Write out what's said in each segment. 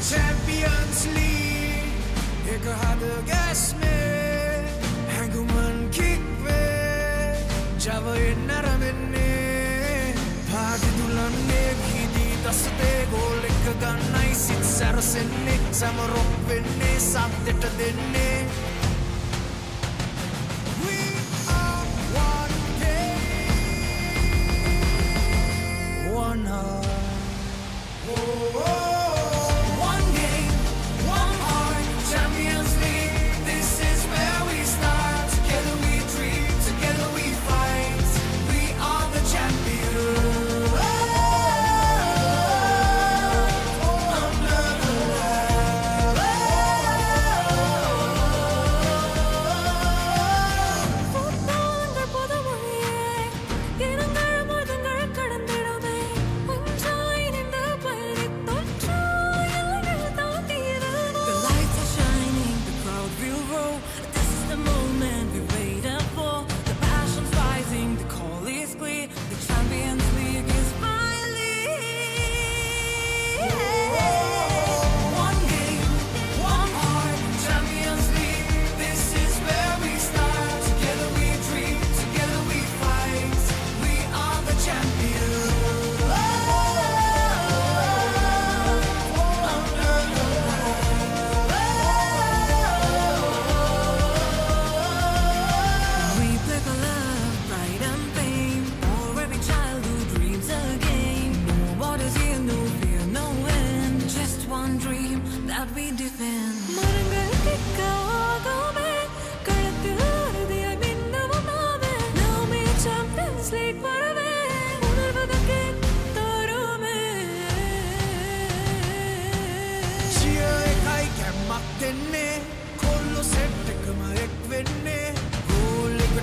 Champions League एक हाथ gas में हैंगुमन किक पे जब नरमने भागी दुल्हने घीदी दस्ते गोल एक गन्नाई सिट सरसने समरोक बिन्ने साथ देने one heart, one game, one heart, Champions League. This is where we start. Together we dream, together we fight. We are the champions.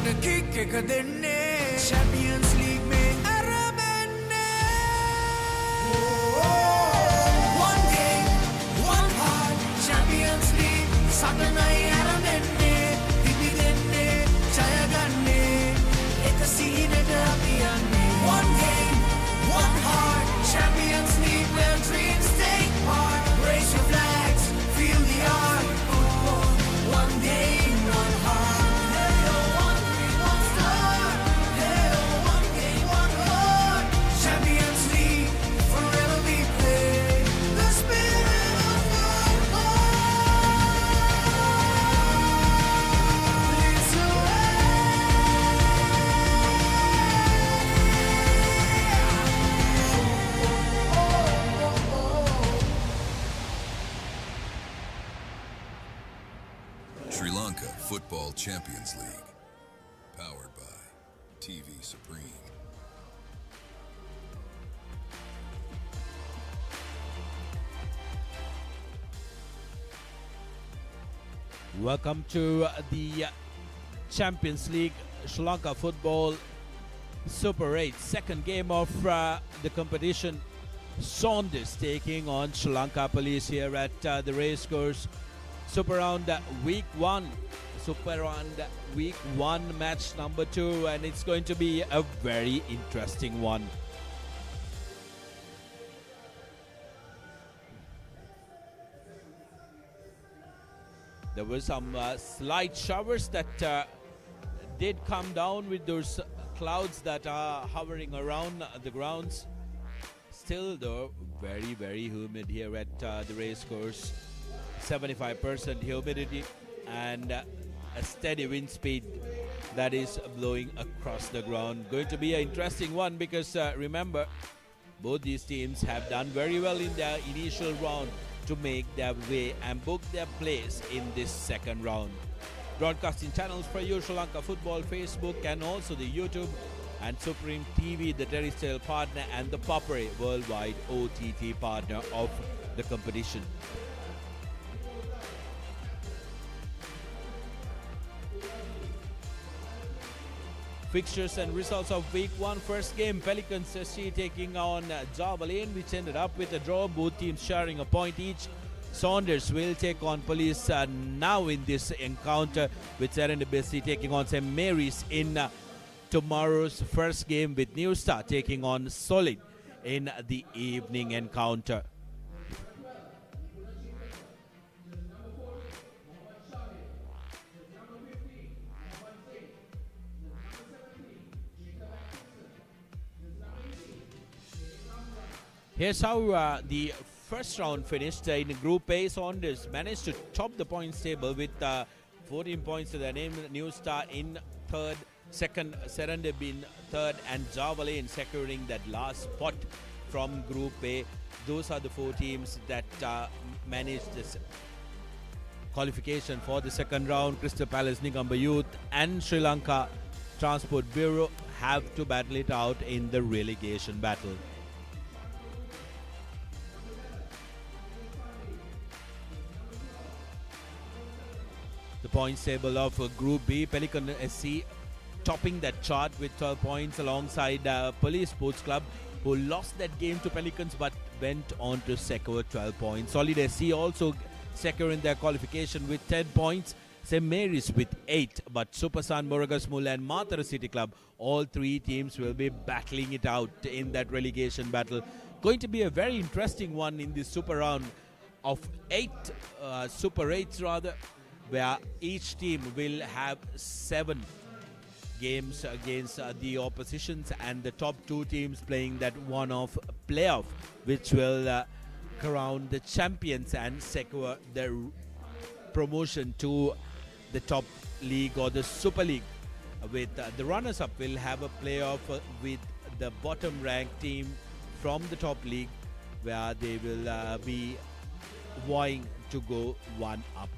Under the Champions League में one game, one heart, Champions League साधनाई आरंभने दिव्यने जयगन्ने एक सीने डबियाने one game, one heart, Champions League where dreams take part. Raise your flags, feel the art. One game, one heart. Sri Lanka Football Champions League, powered by TV Supreme. Welcome to the Champions League Sri Lanka Football Super 8, second game of the competition. SAUNDERS taking on Sri Lanka Police here at the racecourse. Super Round Week 1. Super Round Week 1 match number 2, and it's going to be a very interesting one. There were some slight showers that did come down with those clouds that are hovering around the grounds. Still though, very, very humid here at the racecourse. 75% humidity and a steady wind speed that is blowing across the ground. Going to be an interesting one because remember, both these teams have done very well in their initial round to make their way and book their place in this second round. Broadcasting channels for you, Sri Lanka Football, Facebook, and also the YouTube, and Supreme TV, the terrestrial partner, and the Popere worldwide OTT partner of the competition. Fixtures and results of Week 1 first game. Pelicans SC taking on Java Lane, which ended up with a draw. Both teams sharing a point each. SAUNDERS will take on Police now in this encounter, with Serendipity taking on St. Mary's in tomorrow's first game with New Star taking on Solid in the evening encounter. Here's how the first round finished. In Group A, Saunders managed to top the points table with 14 points to their name. New Star in third, second, Serendib in third, and Javale in securing that last spot from Group A. Those are the four teams that managed this qualification for the second round. Crystal Palace, Nigamba Youth, and Sri Lanka Transport Bureau have to battle it out in the relegation battle. The points table of Group B, Pelican SC topping that chart with 12 points alongside Police Sports Club, who lost that game to Pelicans but went on to secure 12 points. Solid SC also securing their qualification with 10 points. St. Mary's with 8, but Supersan, Murugasmul and Matara City Club, all three teams will be battling it out in that relegation battle. Going to be a very interesting one in this super round of 8, Super 8s rather, where each team will have 7 games against the oppositions, and the top 2 teams playing that one-off playoff, which will crown the champions and secure the promotion to the top league or the Super League. With the runners-up will have a playoff with the bottom-ranked team from the top league, where they will be vying to go one up.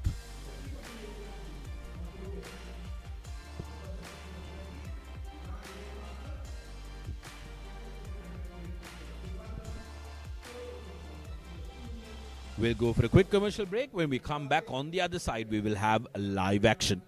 We'll go for a quick commercial break. When we come back on the other side, we will have live action.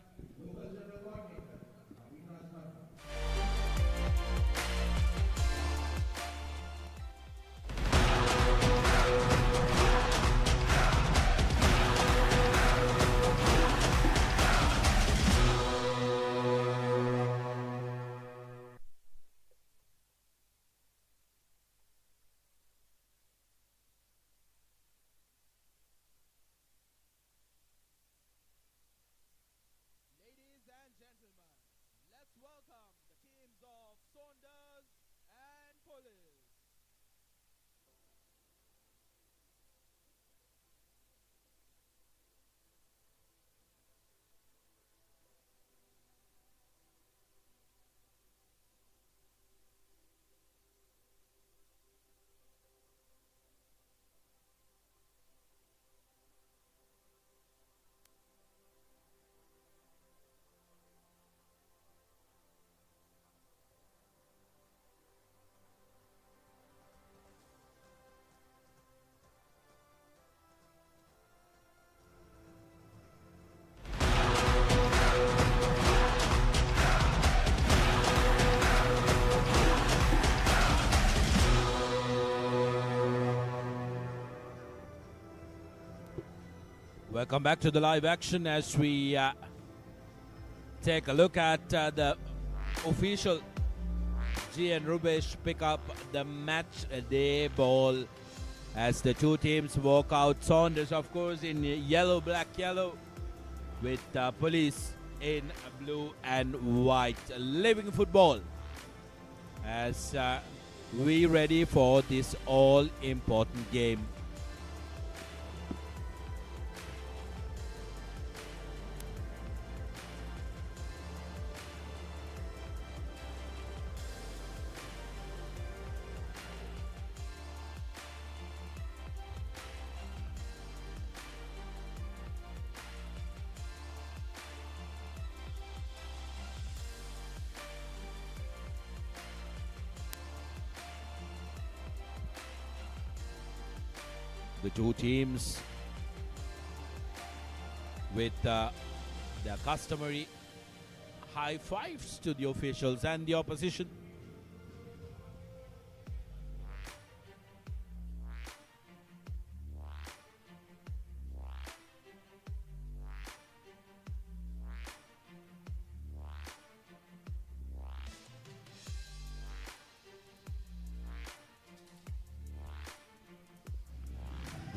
Welcome back to the live action as we take a look at the official GN Rubesh pick up the match day ball as the two teams walk out. Saunders, of course, in yellow, black, yellow, with Police in blue and white. Living football as we ready for this all-important game. The two teams with their customary high fives to the officials and the opposition.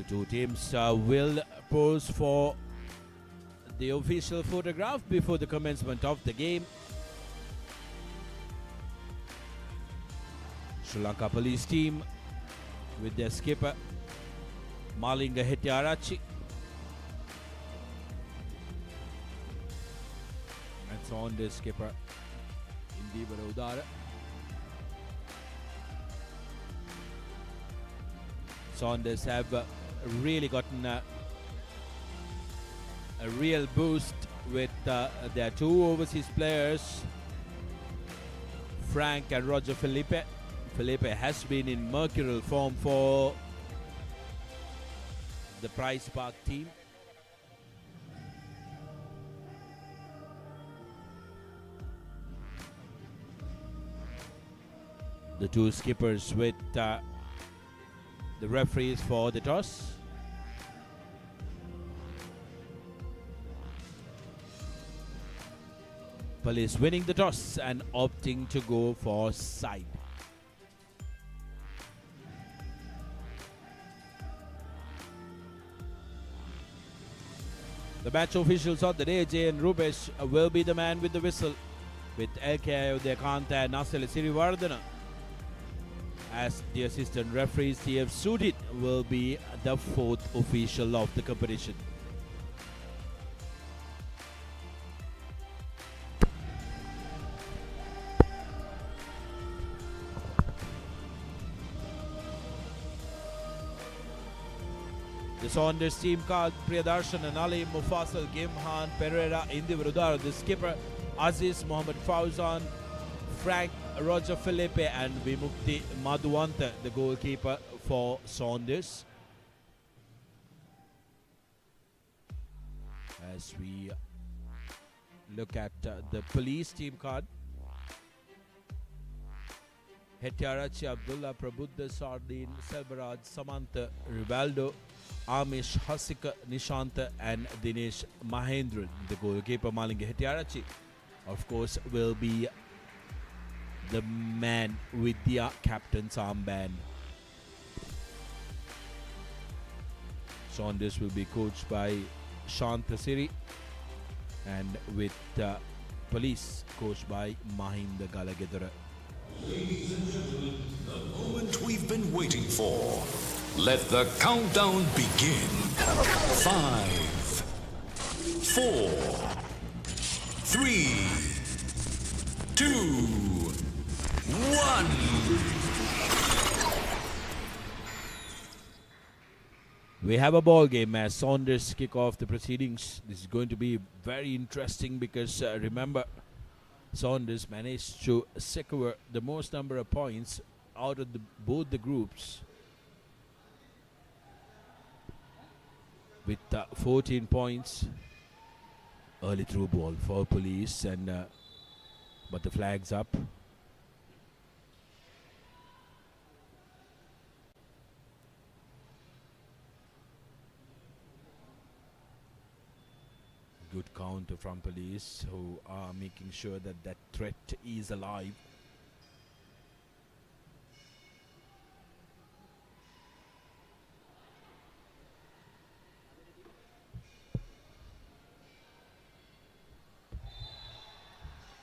The two teams will pose for the official photograph before the commencement of the game. Sri Lanka police team with their skipper Malinga Hettiarachchi and Saunders skipper Indivara Udara. Saunders have really gotten a real boost with their two overseas players, Frank and Roger Felipe. Felipe has been in mercurial form for the Price Park team. The two skippers with the referees for the toss. Police winning the toss and opting to go for side. The match officials of the day, Jay and Rupesh, will be the man with the whistle, with LK Udayakanta and Nasala Sirivardhana as the assistant referees. TF Sudit will be the fourth official of the competition. The Saunders team card: Priyadarshan and Ali, Mufassal, Gimhan, Pereira, Indivara Udara. The skipper: Aziz, Mohammad Fauzan, Frank, Roger Felipe and Vimukti Madhuwanta, the goalkeeper for Saunders. As we look at the police team card: Hettiarachchi, Abdullah, Prabuddha, Sardin, Selvaraj, Samantha, Rivaldo, Amish, Hasika, Nishanta and Dinesh Mahendran. The goalkeeper Malinga Hettiarachchi, of course, will be the man with the captain's armband. Saunders will be coached by Shanta Siri, and with police coached by Mahinda Galagedara. Ladies and gentlemen, the moment we've been waiting for. Let the countdown begin. 5, 4, 3, 2, 1. We have a ball game as Saunders kick off the proceedings. This is going to be very interesting because remember, Saunders managed to secure the most number of points out of both the groups with 14 points. Early through ball for police, and but the flag's up. Good counter from police, who are making sure that that threat is alive.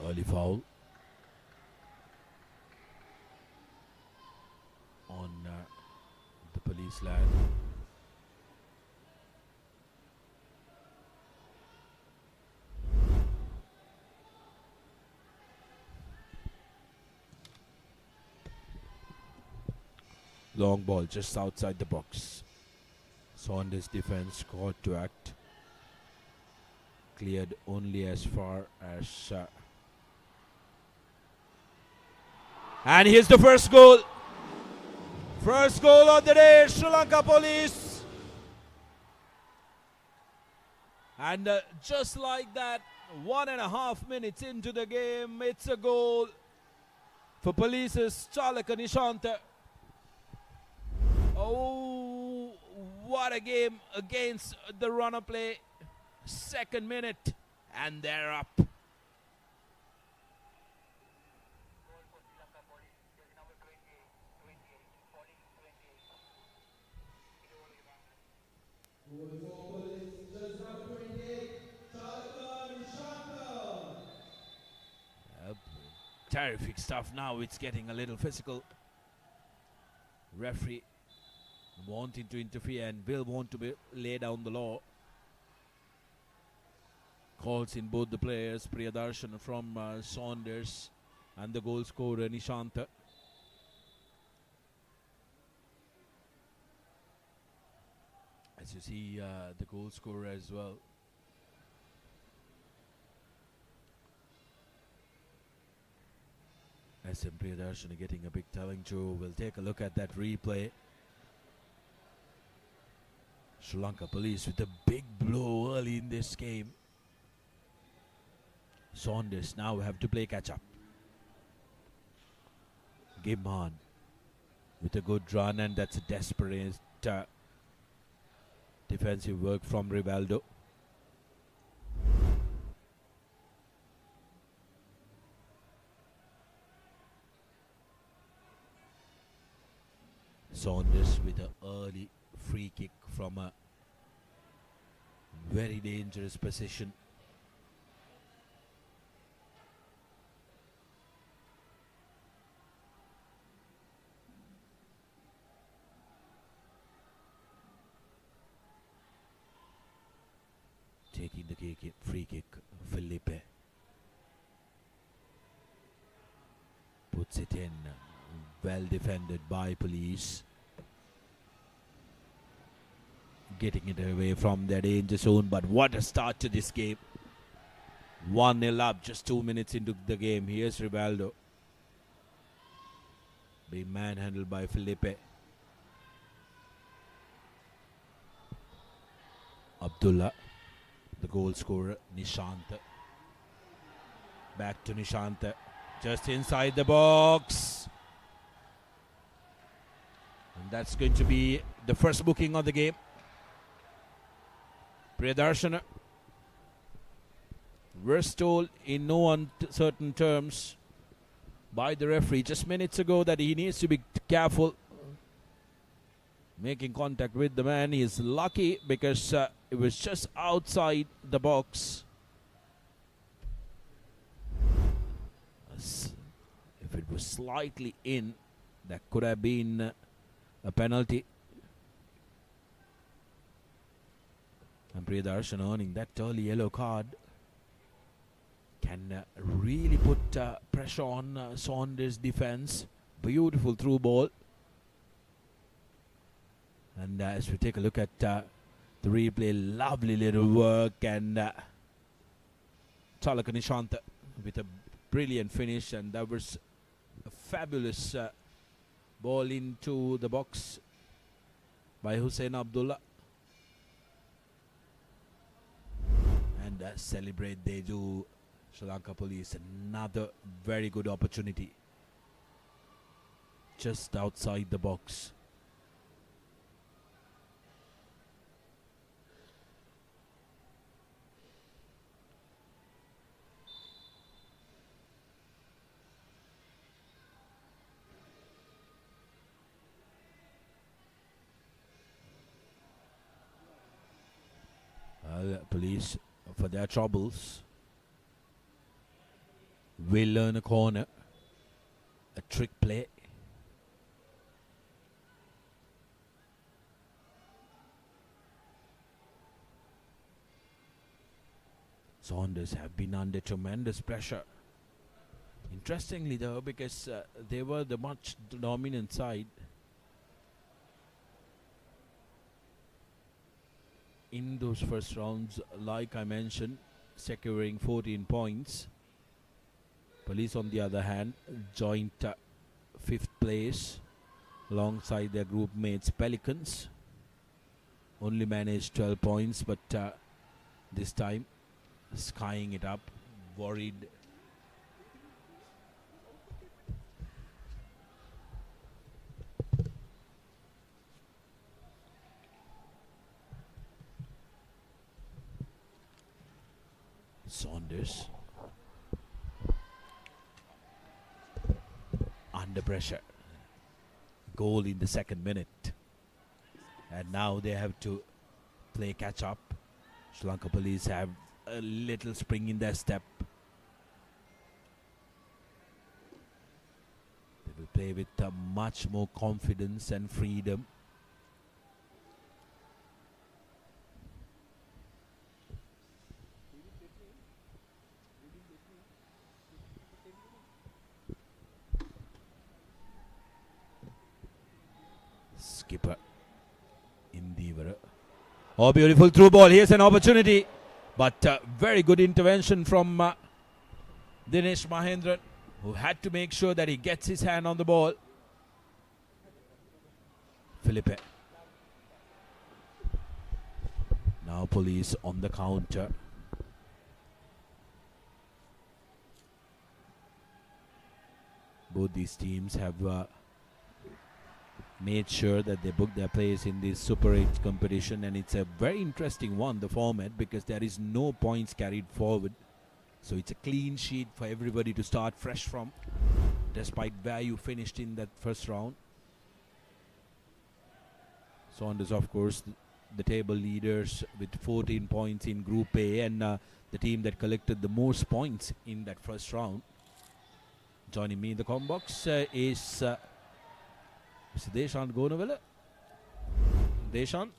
Early foul on the police lad. Long ball just outside the box. Saunders defense called to act. Cleared only as far as and here's the first goal. First goal of the day, Sri Lanka Police. And just like that, 1.5 minutes into the game, it's a goal for Police's Chalaka Nishanta. Oh, what a game against the runner play. Second minute, and they're up. Terrific stuff. Now it's getting a little physical. Referee wanting to interfere and will want to lay down the law. Calls in both the players, Priyadarshan from Saunders and the goal scorer Nishanta. As you see, the goal scorer as well. SM Priyadarshan getting a big telling to. We'll take a look at that replay. Sri Lanka Police with a big blow early in this game. Saunders now have to play catch up. Gimhan with a good run, and that's a desperate defensive work from Rivaldo. Saunders with an early free kick from a very dangerous position. Taking the free kick, Felipe puts it in. Well defended by Police. Getting it away from their danger zone, but what a start to this game. 1-0 up, just 2 minutes into the game. Here's Rivaldo being manhandled by Felipe. Abdullah, the goal scorer, Nishanta. Back to Nishanta, just inside the box. And that's going to be the first booking of the game. Priyadarshana was told in no uncertain terms by the referee just minutes ago that he needs to be careful making contact with the man. He is lucky because it was just outside the box. If it was slightly in, that could have been a penalty. And Priyadarshan earning that early yellow card can really put pressure on Saunders' defense. Beautiful through ball. And as we take a look at the replay, lovely little work, and Chalaka Nishanta with a brilliant finish, and that was a fabulous ball into the box by Hussein Abdullah. And celebrate they do, Sri Lanka Police. Another very good opportunity just outside the box. Police, for their troubles, will learn a corner, a trick play. Saunders have been under tremendous pressure. Interestingly though, because they were the much dominant side in those first rounds, like I mentioned, securing 14 points. Police, on the other hand, joint 5th place alongside their group mates Pelicans. Only managed 12 points, but this time skying it up, worried. Saunders under pressure. Goal in the 2nd minute. And now they have to play catch up. Sri Lanka Police have a little spring in their step. They will play with much more confidence and freedom. Skipper Indivara. Oh, beautiful through ball. Here's an opportunity. But very good intervention from Dinesh Mahendran, who had to make sure that he gets his hand on the ball. Felipe. Now Police on the counter. Both these teams have made sure that they book their place in this Super 8 competition, and it's a very interesting one, the format, because there is no points carried forward. So it's a clean sheet for everybody to start fresh from, despite where you finished in that first round. Saunders, of course, the table leaders with 14 points in Group A, and the team that collected the most points in that first round. Joining me in the com box is Mr. Deshan Gonavela. Deshan.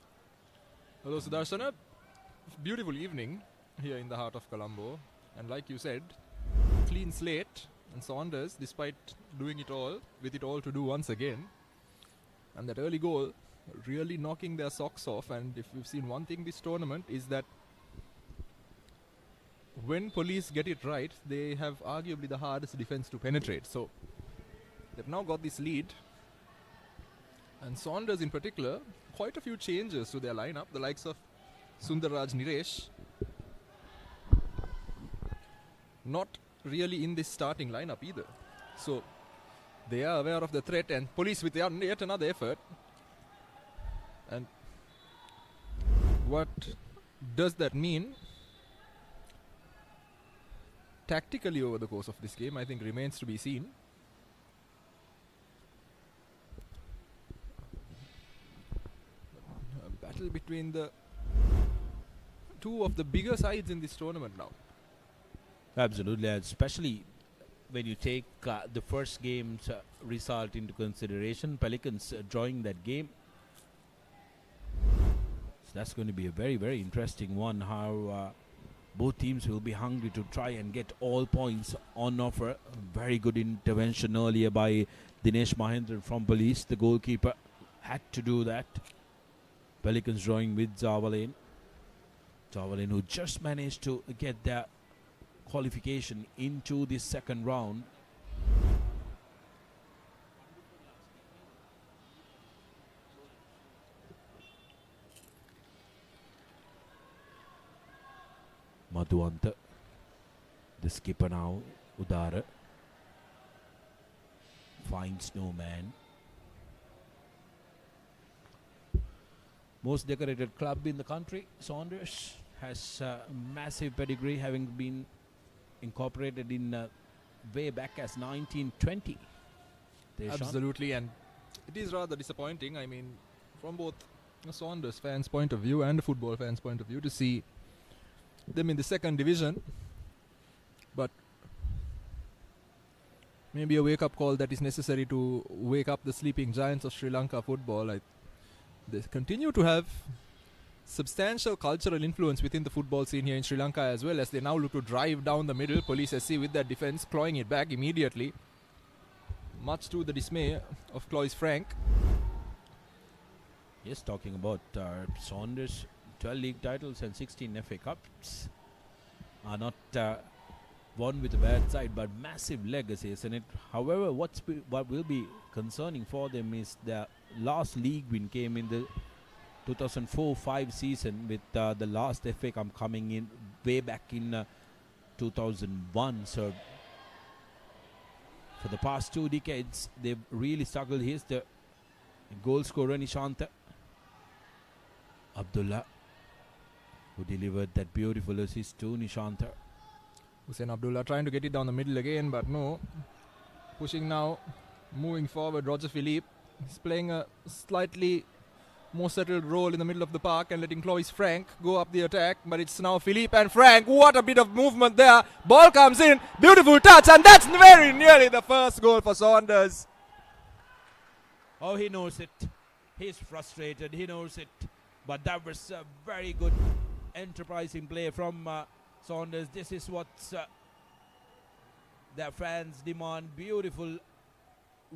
Hello Sudarshana. Beautiful evening here in the heart of Colombo. And like you said, clean slate, and Saunders, despite doing it all, with it all to do once again. And that early goal really knocking their socks off. And if we've seen one thing this tournament is that when Police get it right, they have arguably the hardest defense to penetrate. So they've now got this lead. And Saunders in particular, quite a few changes to their lineup, the likes of Sundarraj Niresh. Not really in this starting lineup either. So they are aware of the threat, and Police with yet another effort. And what does that mean tactically over the course of this game, I think remains to be seen. A battle between the two of the bigger sides in this tournament now. Absolutely, especially when you take the first game's result into consideration. Pelicans drawing that game. So that's going to be a very, very interesting one, how both teams will be hungry to try and get all points on offer. Very good intervention earlier by Dinesh Mahendran from Police. The goalkeeper had to do that. Pelicans drawing with Javalain. Javalain, who just managed to get their qualification into the second round. Madhuanta, the skipper now, Udara, finds no man. Most decorated club in the country, Saunders, has massive pedigree, having been incorporated in way back as 1920. Absolutely, and it is rather disappointing, I mean, from both a Saunders fans' point of view and a football fans' point of view, to see them in the second division. But maybe a wake-up call that is necessary to wake up the sleeping giants of Sri Lanka football. They continue to have substantial cultural influence within the football scene here in Sri Lanka, as well as they now look to drive down the middle. Police SC with their defense clawing it back immediately, much to the dismay of Clovis Frank. Yes, talking about Saunders, 12 league titles and 16 FA Cups are not won with a bad side, but massive legacy, isn't it? However, what will be concerning for them is their last league win came in the 2004-05 season, with the last FA Cup coming in way back in 2001. So for the past 2 decades, they've really struggled. Here's the goal scorer, Nishanta Abdullah, who delivered that beautiful assist to Nishanta. Hussein Abdullah trying to get it down the middle again, but no. Pushing now, moving forward, Roger Philippe. He's playing a slightly more settled role in the middle of the park and letting Clovis Frank go up the attack. But it's now Philippe and Frank. What a bit of movement there. Ball comes in. Beautiful touch. And that's very nearly the first goal for Saunders. Oh, he knows it. He's frustrated. He knows it. But that was a very good enterprising play from Saunders. This is what their fans demand. Beautiful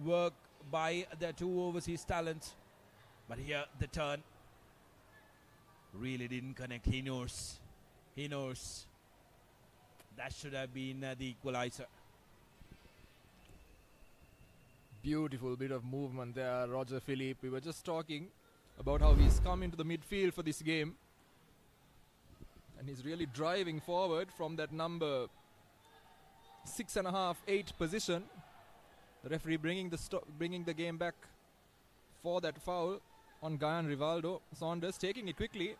work by their two overseas talents. But here the turn really didn't connect. He knows. He knows. That should have been the equalizer. Beautiful bit of movement there, Roger Philippe. We were just talking about how he's come into the midfield for this game. And he's really driving forward from that number 6.5, 8 position. The referee bringing the game back for that foul on Guyan Rivaldo. Saunders taking it quickly.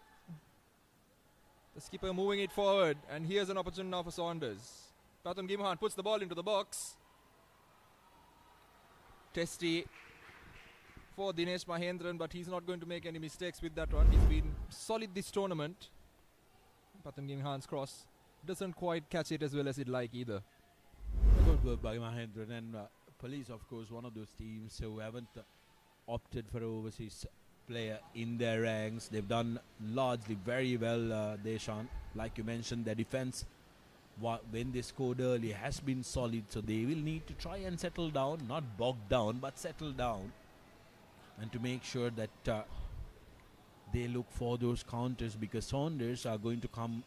The skipper moving it forward. And here's an opportunity now for Saunders. Pratham Gimhan puts the ball into the box. Testy for Dinesh Mahendran, but he's not going to make any mistakes with that one. He's been solid this tournament. Pratham Gimhan's cross doesn't quite catch it as well as he'd like either. Good work by Mahendran, and Police, of course, one of those teams who haven't opted for overseas player in their ranks. They've done largely very well, Deshan. Like you mentioned, their defense, when they scored early, has been solid. So they will need to try and settle down, not bog down, but settle down. And to make sure that they look for those counters, because Saunders are going to come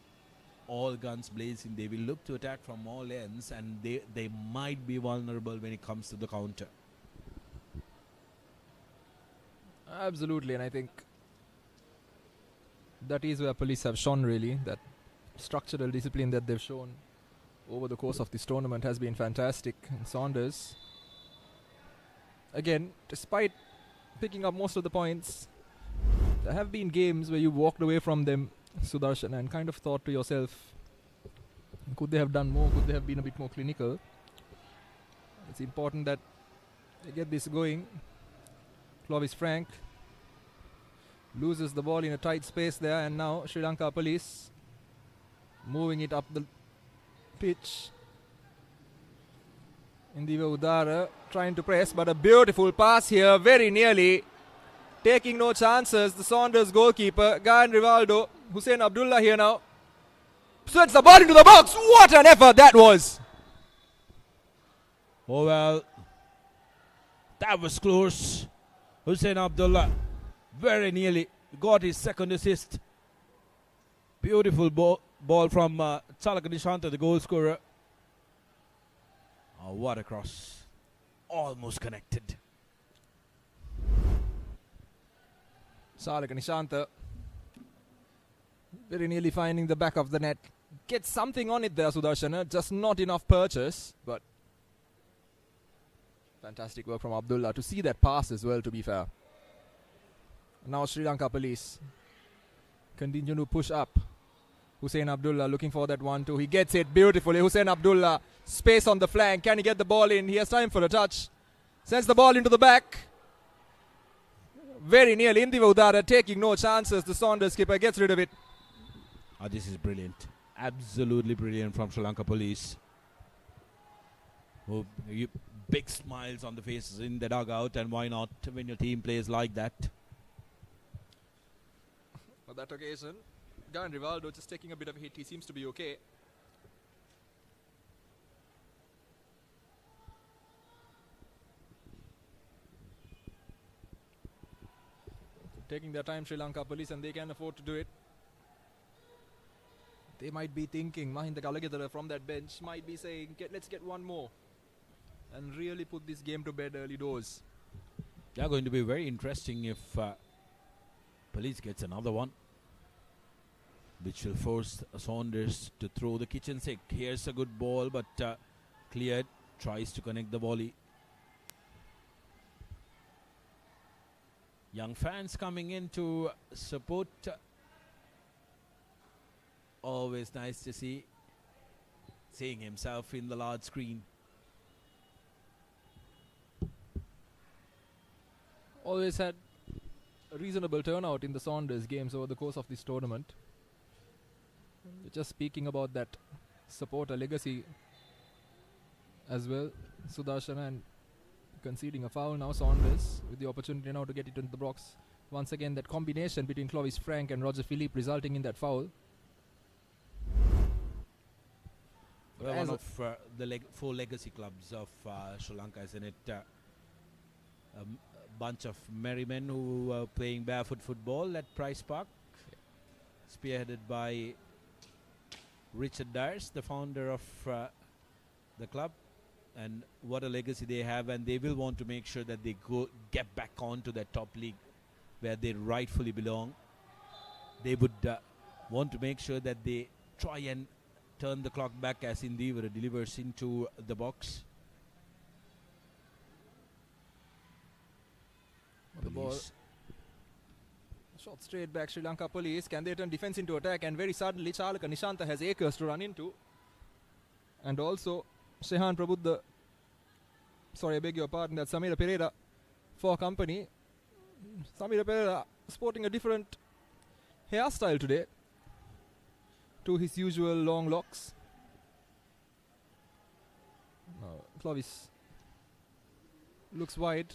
all guns blazing. They will look to attack from all ends, and they might be vulnerable when it comes to the counter. Absolutely, and I think that is where Police have shown really. That structural discipline that they've shown over the course of this tournament has been fantastic. And Saunders, again, despite picking up most of the points, there have been games where you walked away from them, Sudarshan, and kind of thought to yourself, could they have done more? Could they have been a bit more clinical? It's important that they get this going. Clovis Frank loses the ball in a tight space there, and now Sri Lanka Police moving it up the pitch. Indiva Udara trying to press, but a beautiful pass here, very nearly taking no chances. The Saunders goalkeeper, Guyan Rivaldo, Hussein Abdullah here now, sends the ball into the box. What an effort that was! Oh well, that was close. Hussein Abdullah very nearly got his second assist. Beautiful ball from Chalaka Nishanta, the goal scorer. Oh, what a cross. Almost connected. Chalaka Nishanta very nearly finding the back of the net. Gets something on it there, Sudarshana. Just not enough purchase, but fantastic work from Abdullah to see that pass as well, to be fair. Now Sri Lanka Police continue to push up. Hussein Abdullah looking for that 1-2. He gets it beautifully. Hussein Abdullah, space on the flank. Can he get the ball in? He has time for a touch. Sends the ball into the back. Very nearly. Indiva Udara taking no chances. The Saunders skipper gets rid of it. Oh, this is brilliant. Absolutely brilliant from Sri Lanka Police. Oh, big smiles on the faces in the dugout, and why not when your team plays like that? For that occasion, Guyan Rivaldo just taking a bit of a hit. He seems to be okay. Taking their time, Sri Lanka Police, and they can afford to do it. They might be thinking, Mahinda Kalagedara from that bench might be saying, let's get one more and really put this game to bed early doors. They are going to be very interesting if Police gets another one, which will force Saunders to throw the kitchen sink. Here's a good ball, but cleared. Tries to connect the volley. Young fans coming in to support. Always nice to see. Seeing himself in the large screen. Always had a reasonable turnout in the Saunders games over the course of this tournament. Just speaking about that supporter legacy as well, Sudarshan, and conceding a foul now, Saunders with the opportunity now to get it into the box. Once again, that combination between Clovis Frank and Roger Philippe resulting in that foul. Well, one of the 4 legacy clubs of Sri Lanka, isn't it? A bunch of merry men who were playing barefoot football at Price Park, spearheaded by Richard Dyers, the founder of the club. And what a legacy they have, and they will want to make sure that they get back onto that top league where they rightfully belong. They would want to make sure that they try and turn the clock back as Indivara delivers into the box. The ball shot straight back. Sri Lanka Police, can they turn defense into attack? And very suddenly Chalaka Nishanta has acres to run into, and also Shehan Prabhuddha, sorry, I beg your pardon, that's Samira Pereira for company. Samira Pereira sporting a different hairstyle today to his usual long locks. Clovis looks wide,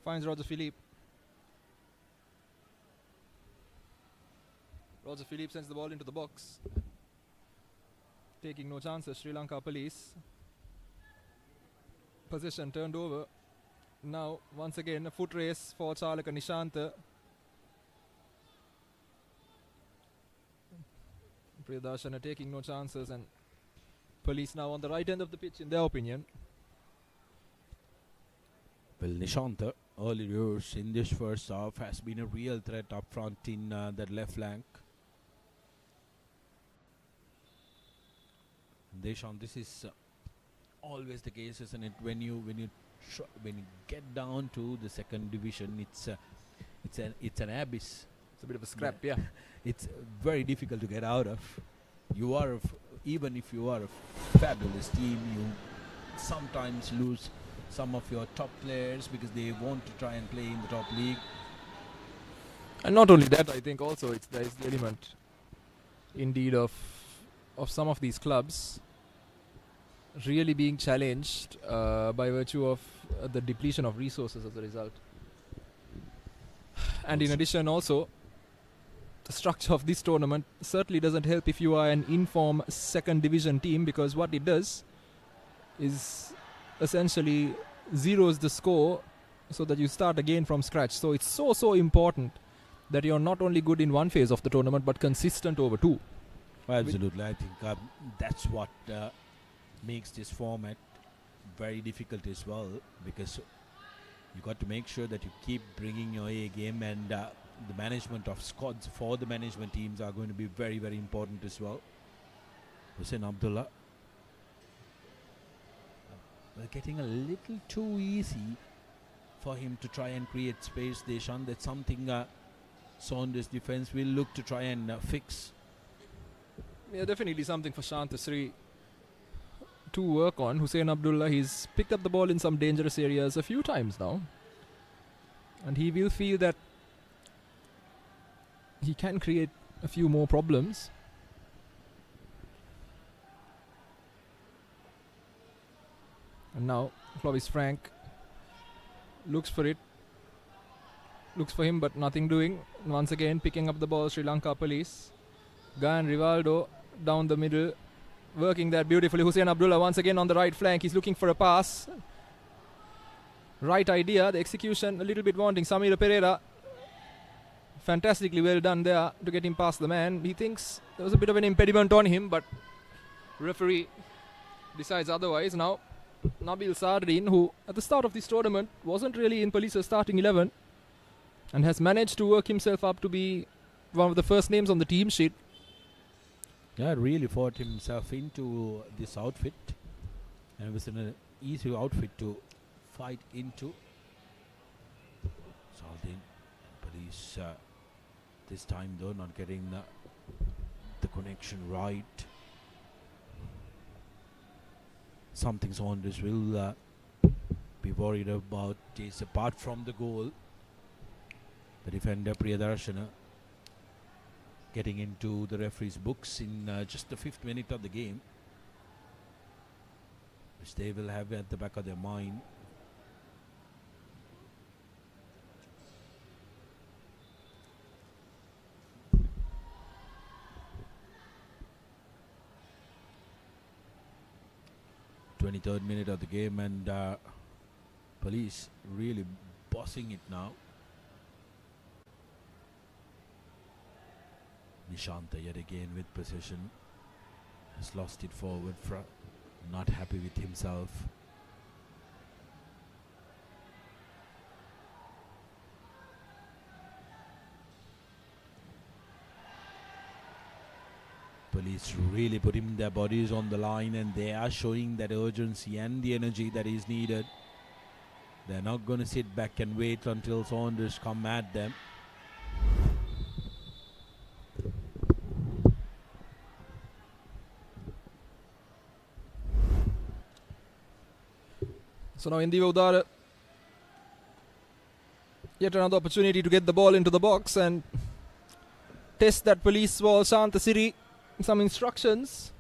finds Roger Philippe. Roger Philippe sends the ball into the box. Taking no chances, Sri Lanka Police. Possession turned over. Now, once again, a foot race for Chalaka Nishanta. Priyadarshana taking no chances, and Police now on the right end of the pitch, in their opinion. Well, Nishanta, early years in this first half, has been a real threat up front in that left flank. Deshan, this is always the case, isn't it? When you get down to the second division, it's an abyss. It's a bit of a scrap, yeah. It's very difficult to get out of. Even if you are a fabulous team, you sometimes lose some of your top players because they want to try and play in the top league. And not only that, I think also there is the element, indeed, of some of these clubs really being challenged by virtue of the depletion of resources as a result. And in addition also, the structure of this tournament certainly doesn't help if you are an informed second division team, because what it does is essentially zeroes the score so that you start again from scratch. So it's so important that you're not only good in one phase of the tournament but consistent over two. Absolutely. I think that's what makes this format very difficult as well, because you got to make sure that you keep bringing your A game, and the management of squads for the management teams are going to be very, very important as well. Hussein Abdullah, getting a little too easy for him to try and create space, Deshan. That's something Saunders defense will look to try and fix. Yeah, definitely something for Shantasri to work on. Hussein Abdullah, he's picked up the ball in some dangerous areas a few times now, and he will feel that he can create a few more problems. And now Clovis Frank looks for him, but nothing doing. Once again picking up the ball, Sri Lanka Police. Gayan Rivaldo down the middle, working that beautifully. Hussein Abdullah once again on the right flank. He's looking for a pass. Right idea, the execution a little bit wanting. Samira Pereira, fantastically well done there to get him past the man. He thinks there was a bit of an impediment on him, but referee decides otherwise. Now Nabil Sardin, who at the start of this tournament wasn't really in Police's starting 11 and has managed to work himself up to be one of the first names on the team sheet. Yeah, really fought himself into this outfit, and it was an easy outfit to fight into. Sardin and Police this time though not getting the connection right. Something Saunders will be be worried about is, apart from the goal, the defender Priyadarshana getting into the referee's books in just the 5th minute of the game, which they will have at the back of their mind. Third minute of the game, and police really bossing it now. Nishanta yet again with possession, has lost it forward, not happy with himself. Police really putting their bodies on the line, and they are showing that urgency and the energy that is needed. They're not going to sit back and wait until Saunders come at them. So now Indiva Udara, yet another opportunity to get the ball into the box and test that police ball. Shanta Siri, some instructions.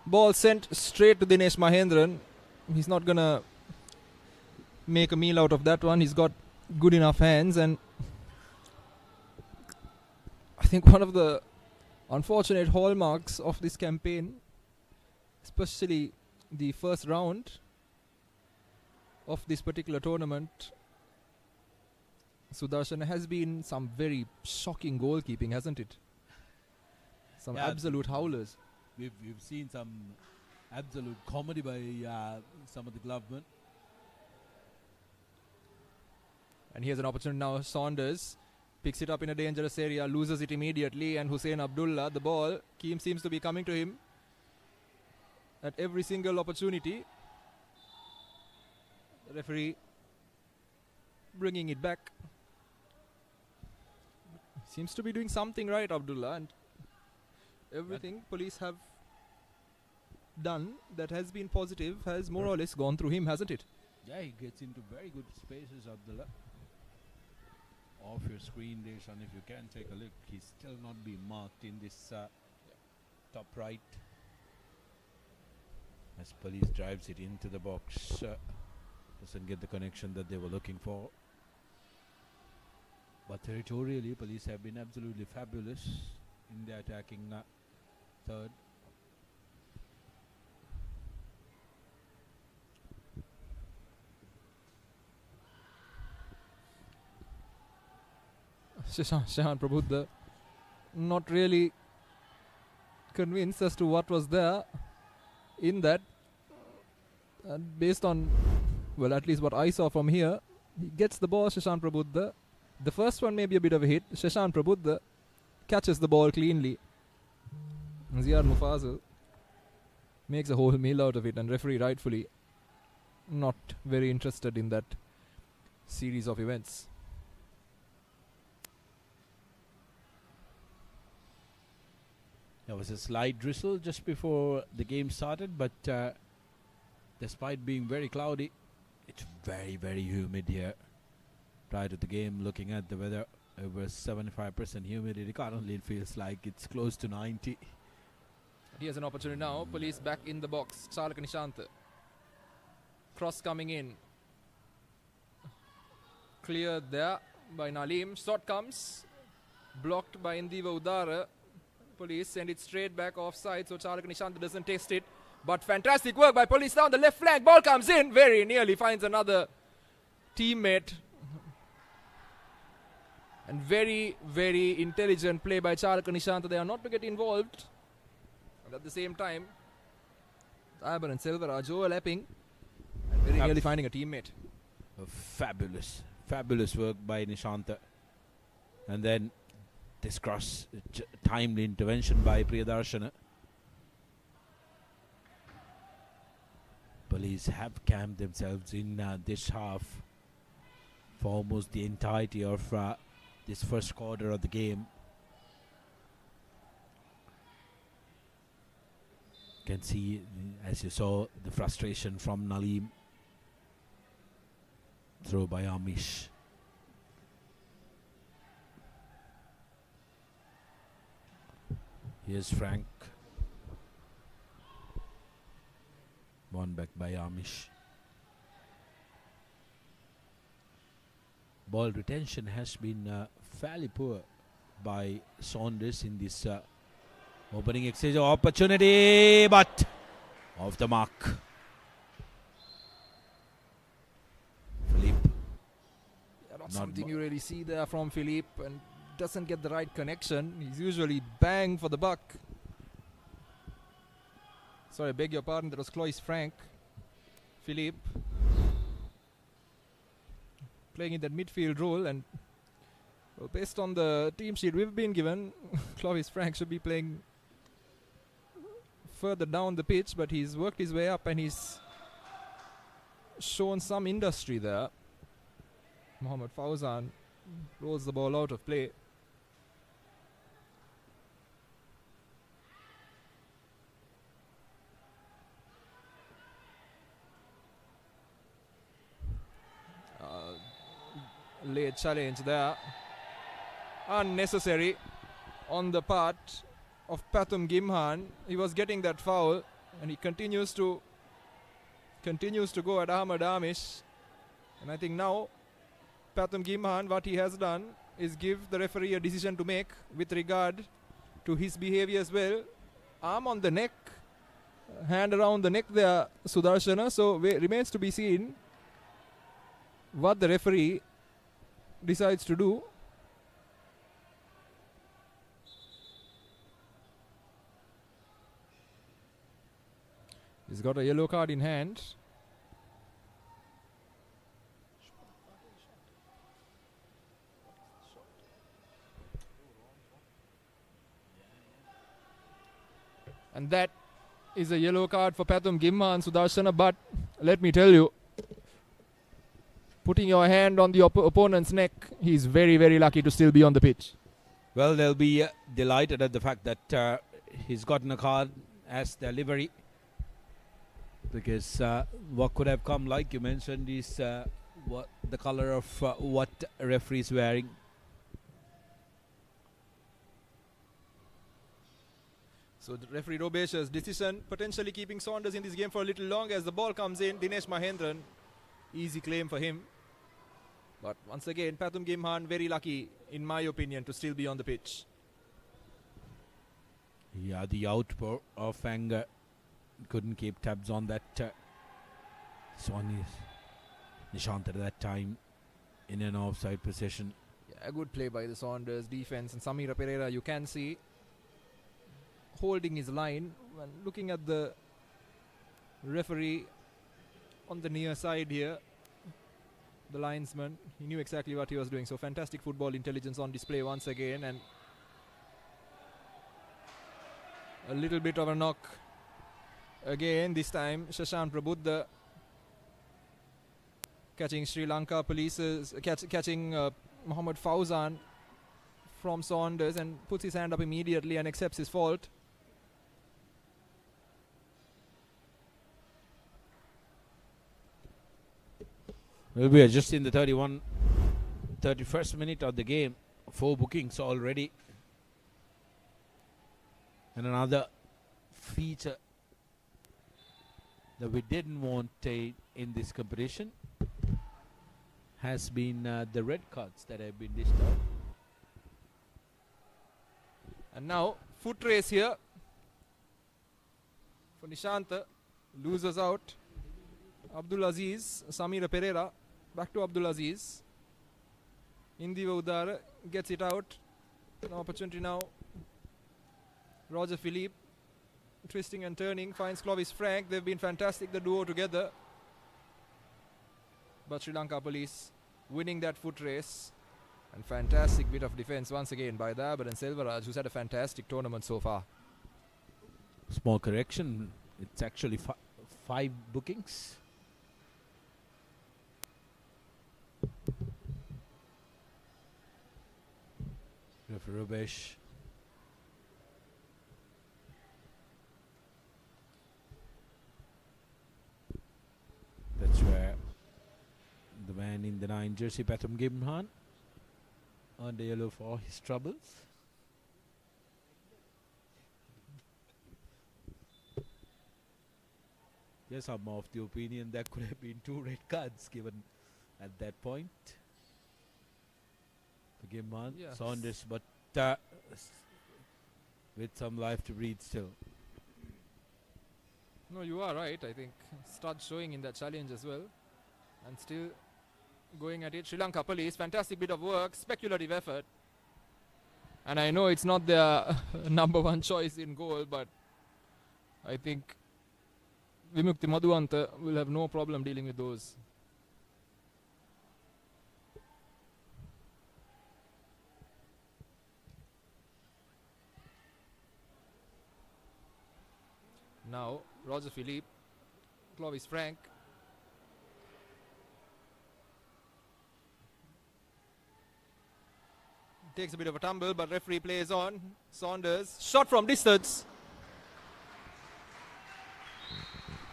Ball sent straight to Dinesh Mahendran. He's not gonna make a meal out of that one. He's got good enough hands, and I think one of the unfortunate hallmarks of this campaign, especially the first round of this particular tournament, Sudarshan, has been some very shocking goalkeeping, hasn't it? Some absolute howlers. We've seen some absolute comedy by some of the glovemen. And here's an opportunity now. Saunders picks it up in a dangerous area, loses it immediately, and Hussein Abdullah, the ball, Keem seems to be coming to him at every single opportunity. The referee bringing it back. Seems to be doing something right, Abdullah, and everything police have done that has been positive has more or less gone through him, hasn't it? Yeah, he gets into very good spaces, Abdullah. Off your screen, Deshan, if you can take a look, he's still not being marked in this top right. As police drives it into the box, doesn't get the connection that they were looking for. But territorially, police have been absolutely fabulous in their attacking third. Shahan Prabhuddha not really convinced as to what was there in that. And based on, well, at least what I saw from here, he gets the ball, Shashan Prabhuddha. The first one may be a bit of a hit. Shashan Prabhuddha catches the ball cleanly. Ziyad Mufazil makes a whole meal out of it, and referee rightfully not very interested in that series of events. There was a slight drizzle just before the game started, but despite being very cloudy, it's very, very humid here. Prior to the game, looking at the weather, over 75% humidity. Currently, it feels like it's close to 90. Here's an opportunity now. Police back in the box. Charlaka Nishanta. Cross coming in. Cleared there by Nalim. Shot comes. Blocked by Indiva Udara. Police send it straight back offside, so Charlaka Nishanta doesn't test it. But fantastic work by police down the left flank. Ball comes in. Very nearly finds another teammate. And very, very intelligent play by Charlaka Nishanta. They are not to get involved. And at the same time, Iber and Selvaraj overlapping and very nearly finding a teammate. Fabulous, fabulous work by Nishanta. And then this cross, timely intervention by Priyadarshana. Police have camped themselves in this half for almost the entirety of this first quarter of the game. You can see, as you saw, the frustration from Nalim. Throw by Amish. Here's Frank. One back by Amish. Ball retention has been fairly poor by Saunders in this opening exchange opportunity, but off the mark. Philippe. Not something you really see there from Philippe, and doesn't get the right connection. He's usually bang for the buck. Sorry, I beg your pardon, that was Clois Frank. Philippe playing in that midfield role, and well, based on the team sheet we've been given, Clovis Frank should be playing further down the pitch, but he's worked his way up and he's shown some industry there. Mohamed Fauzan rolls the ball out of play. Late challenge there. Unnecessary on the part of Pathum Gimhan. He was getting that foul and he continues to go at Ahmad Amish. And I think now Pathum Gimhan, what he has done is give the referee a decision to make with regard to his behavior as well. Arm on the neck, hand around the neck there, Sudarshana. So remains to be seen what the referee decides to do. He's got a yellow card in hand. And that is a yellow card for Pathum Gimhan, Sudarshana. But let me tell you, putting your hand on the opponent's neck, he's very, very lucky to still be on the pitch. Well, they'll be delighted at the fact that he's gotten a card as delivery, because what could have come, like you mentioned, is what the color of what referee is wearing. So the referee Robesh's decision potentially keeping Saunders in this game for a little longer as the ball comes in. Dinesh Mahendran, easy claim for him. But once again, Pathum Gimhan very lucky, in my opinion, to still be on the pitch. Yeah, the outpour of anger couldn't keep tabs on that. Nishant at that time in an offside position. Yeah, a good play by the Saunders defense. And Samira Pereira, you can see, holding his line when looking at the referee on the near side here. The linesman, he knew exactly what he was doing. So fantastic football intelligence on display once again, and a little bit of a knock again. This time Shashank Prabuddha catching Sri Lanka police's catching Mohamed Fauzan from Saunders, and puts his hand up immediately and accepts his fault. We are just in the 31st minute of the game. 4 bookings already. And another feature that we didn't want in this competition has been the red cards that have been dished out. And now foot race here for Nishanta. Loses out Abdul Aziz. Samira Pereira back to Abdul Aziz. Indiva Udara gets it out. An opportunity now. Roger Philippe twisting and turning, finds Clovis Frank. They've been fantastic, the duo together. But Sri Lanka Police winning that foot race. And fantastic bit of defense once again by Dabar and Selvaraj, who's had a fantastic tournament so far. Small correction, it's actually 5 bookings. Referee Rubesh. That's where the man And in the 9 jersey, Pathum Gimhan on the yellow for his troubles. Yes, I'm of the opinion there could have been 2 red cards given at that point for Gimhan. Yes. Saunders, but with some life to breathe still. No, you are right. I think Stud showing in that challenge as well. And still going at it. Sri Lanka Police, fantastic bit of work, speculative effort. And I know it's not their number 1 choice in goal, but I think Vimukti Madhuanta will have no problem dealing with those. Now, Roger Philippe, Clovis Frank. Takes a bit of a tumble, but referee plays on. Saunders, shot from distance.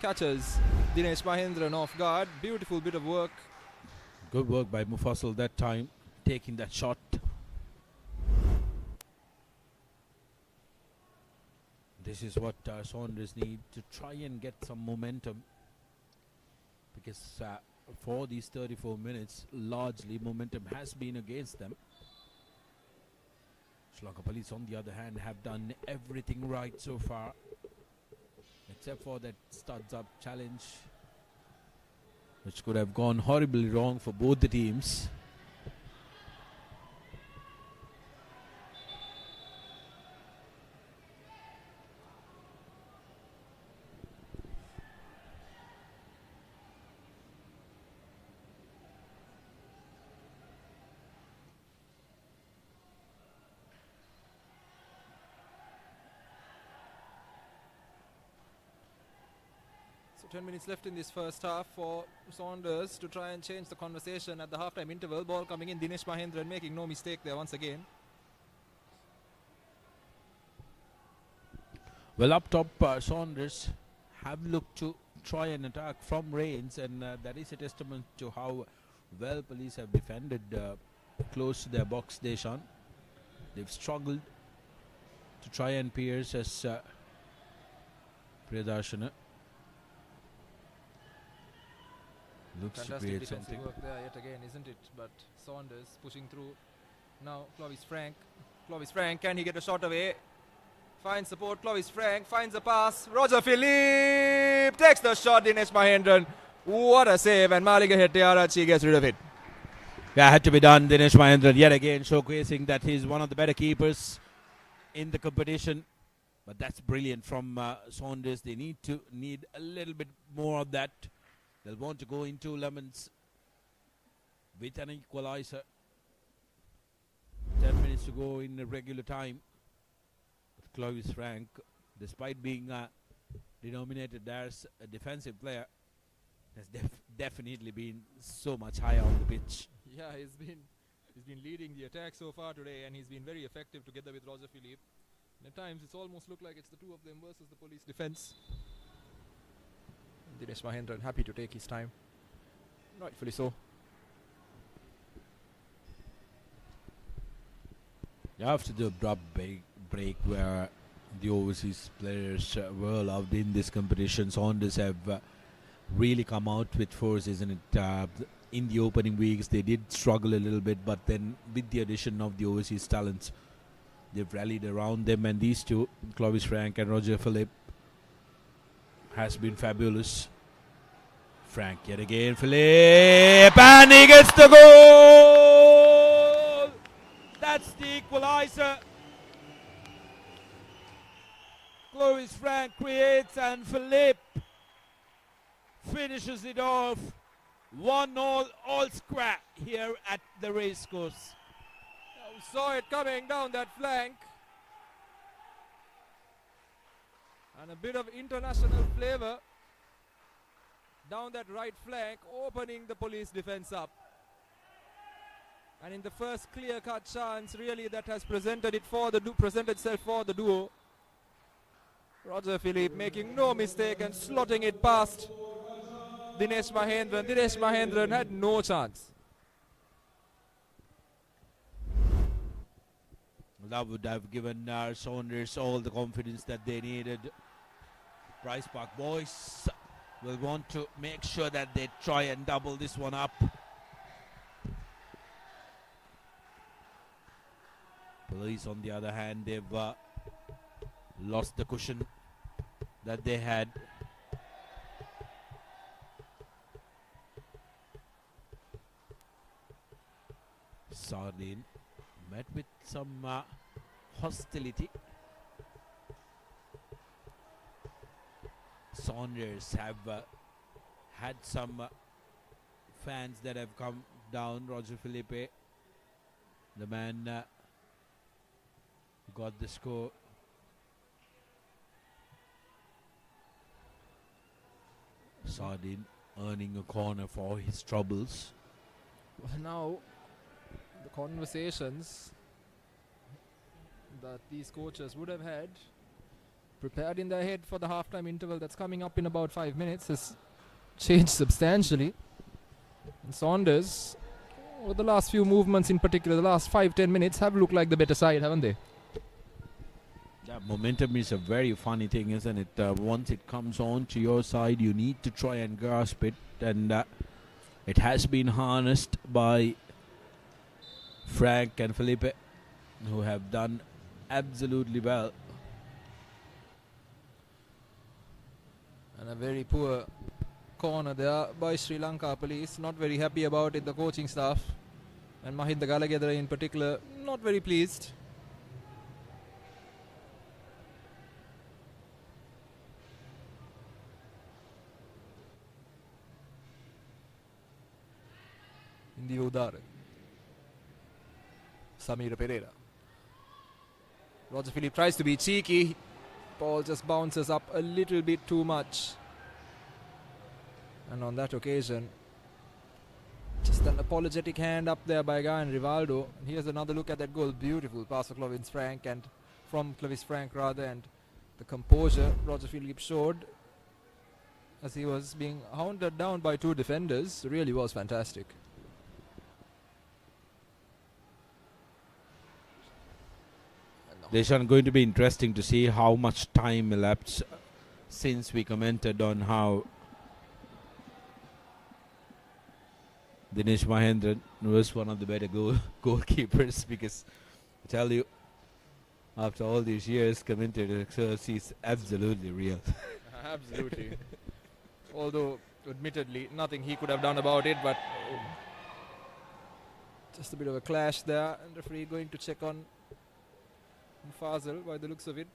Catches Dinesh Mahendran off guard. Beautiful bit of work. Good work by Mufassal that time, taking that shot. This is what Saunders need to try and get some momentum, because for these 34 minutes, largely momentum has been against them. Sri Lanka Police, on the other hand, have done everything right so far, except for that studs up challenge, which could have gone horribly wrong for both the teams. So 10 minutes left in this first half for Saunders to try and change the conversation at the halftime interval. Ball coming in, Dinesh Mahendran making no mistake there once again. Well, up top, Saunders have looked to try and attack from range, and that is a testament to how well Police have defended close to their box, Deshan. They've struggled to try and pierce as Priyadarshana looks to Fantastic create defensive something. work there yet again, isn't it? But Saunders pushing through. Now Clovis Frank. Clovis Frank, can he get a shot away? Finds support, Clovis Frank finds a pass. Roger Philippe takes the shot, Dinesh Mahendran. What a save, and Maliga Hettiarachi gets rid of it. Yeah, had to be done. Dinesh Mahendran yet again showcasing that he's one of the better keepers in the competition. But that's brilliant from Saunders. They need a little bit more of that. They'll want to go into lemons with an equalizer. 10 minutes to go in the regular time. But Clovis Frank, despite being denominated as a defensive player, has definitely been so much higher on the pitch. Yeah, he's been leading the attack so far today, and he's been very effective together with Roger Philippe. And at times it's almost looked like it's the two of them versus the Police defense. Dinesh Mahendran happy to take his time. Rightfully so. After the abrupt break where the overseas players were allowed in this competition, Saunders have really come out with force, isn't it? In the opening weeks they did struggle a little bit, but then with the addition of the overseas talents, they've rallied around them, and these two, Clovis Frank and Roger Philippe, has been fabulous. Frank yet again, Philippe, and he gets the goal! That's the equalizer. Clovis Frank creates, and Philippe finishes it off. 1-1 all scrap here at the racecourse. We saw it coming down that flank. And a bit of international flavor down that right flank, opening the Police defense up. And in the first clear-cut chance, really, that has presented itself for the duo. Roger Philippe making no mistake and slotting it past Dinesh Mahendran. Dinesh Mahendran had no chance. that would have given Saunders all the confidence that they needed. Price Park boys will want to make sure that they try and double this one up. Police, on the other hand, they've lost the cushion that they had. Sardine met with some hostility. Saunders have had some fans that have come down. Roger Felipe, the man who got the score. Sardine earning a corner for his troubles. Well, now the conversations that these coaches would have had prepared in their head for the halftime interval that's coming up in about 5 minutes has changed substantially. And Saunders, over the last few movements in particular, the last 5-10 minutes, have looked like the better side, haven't they? Yeah, momentum is a very funny thing, isn't it? Once it comes on to your side, you need to try and grasp it, and it has been harnessed by Frank and Felipe, who have done absolutely well. And a very poor corner there by Sri Lanka police. Not very happy about it, the coaching staff. And Mahinda Galagedara in particular, not very pleased. In the Udara. Samira Pereira. Roger Philippe tries to be cheeky. Ball just bounces up a little bit too much. And on that occasion, just an apologetic hand up there by Guy and Rivaldo. And here's another look at that goal. Beautiful pass for Clovis Frank, and from Clovis Frank rather, and the composure Roger Philippe showed as he was being hounded down by two defenders really was fantastic. This is going to be interesting to see how much time elapsed since we commented on how Dinesh Mahendran was one of the better goalkeepers, because I tell you, after all these years, commentator exercise is absolutely real. Absolutely. Although, admittedly, nothing he could have done about it, but just a bit of a clash there, and referee going to check on Fazal by the looks of it.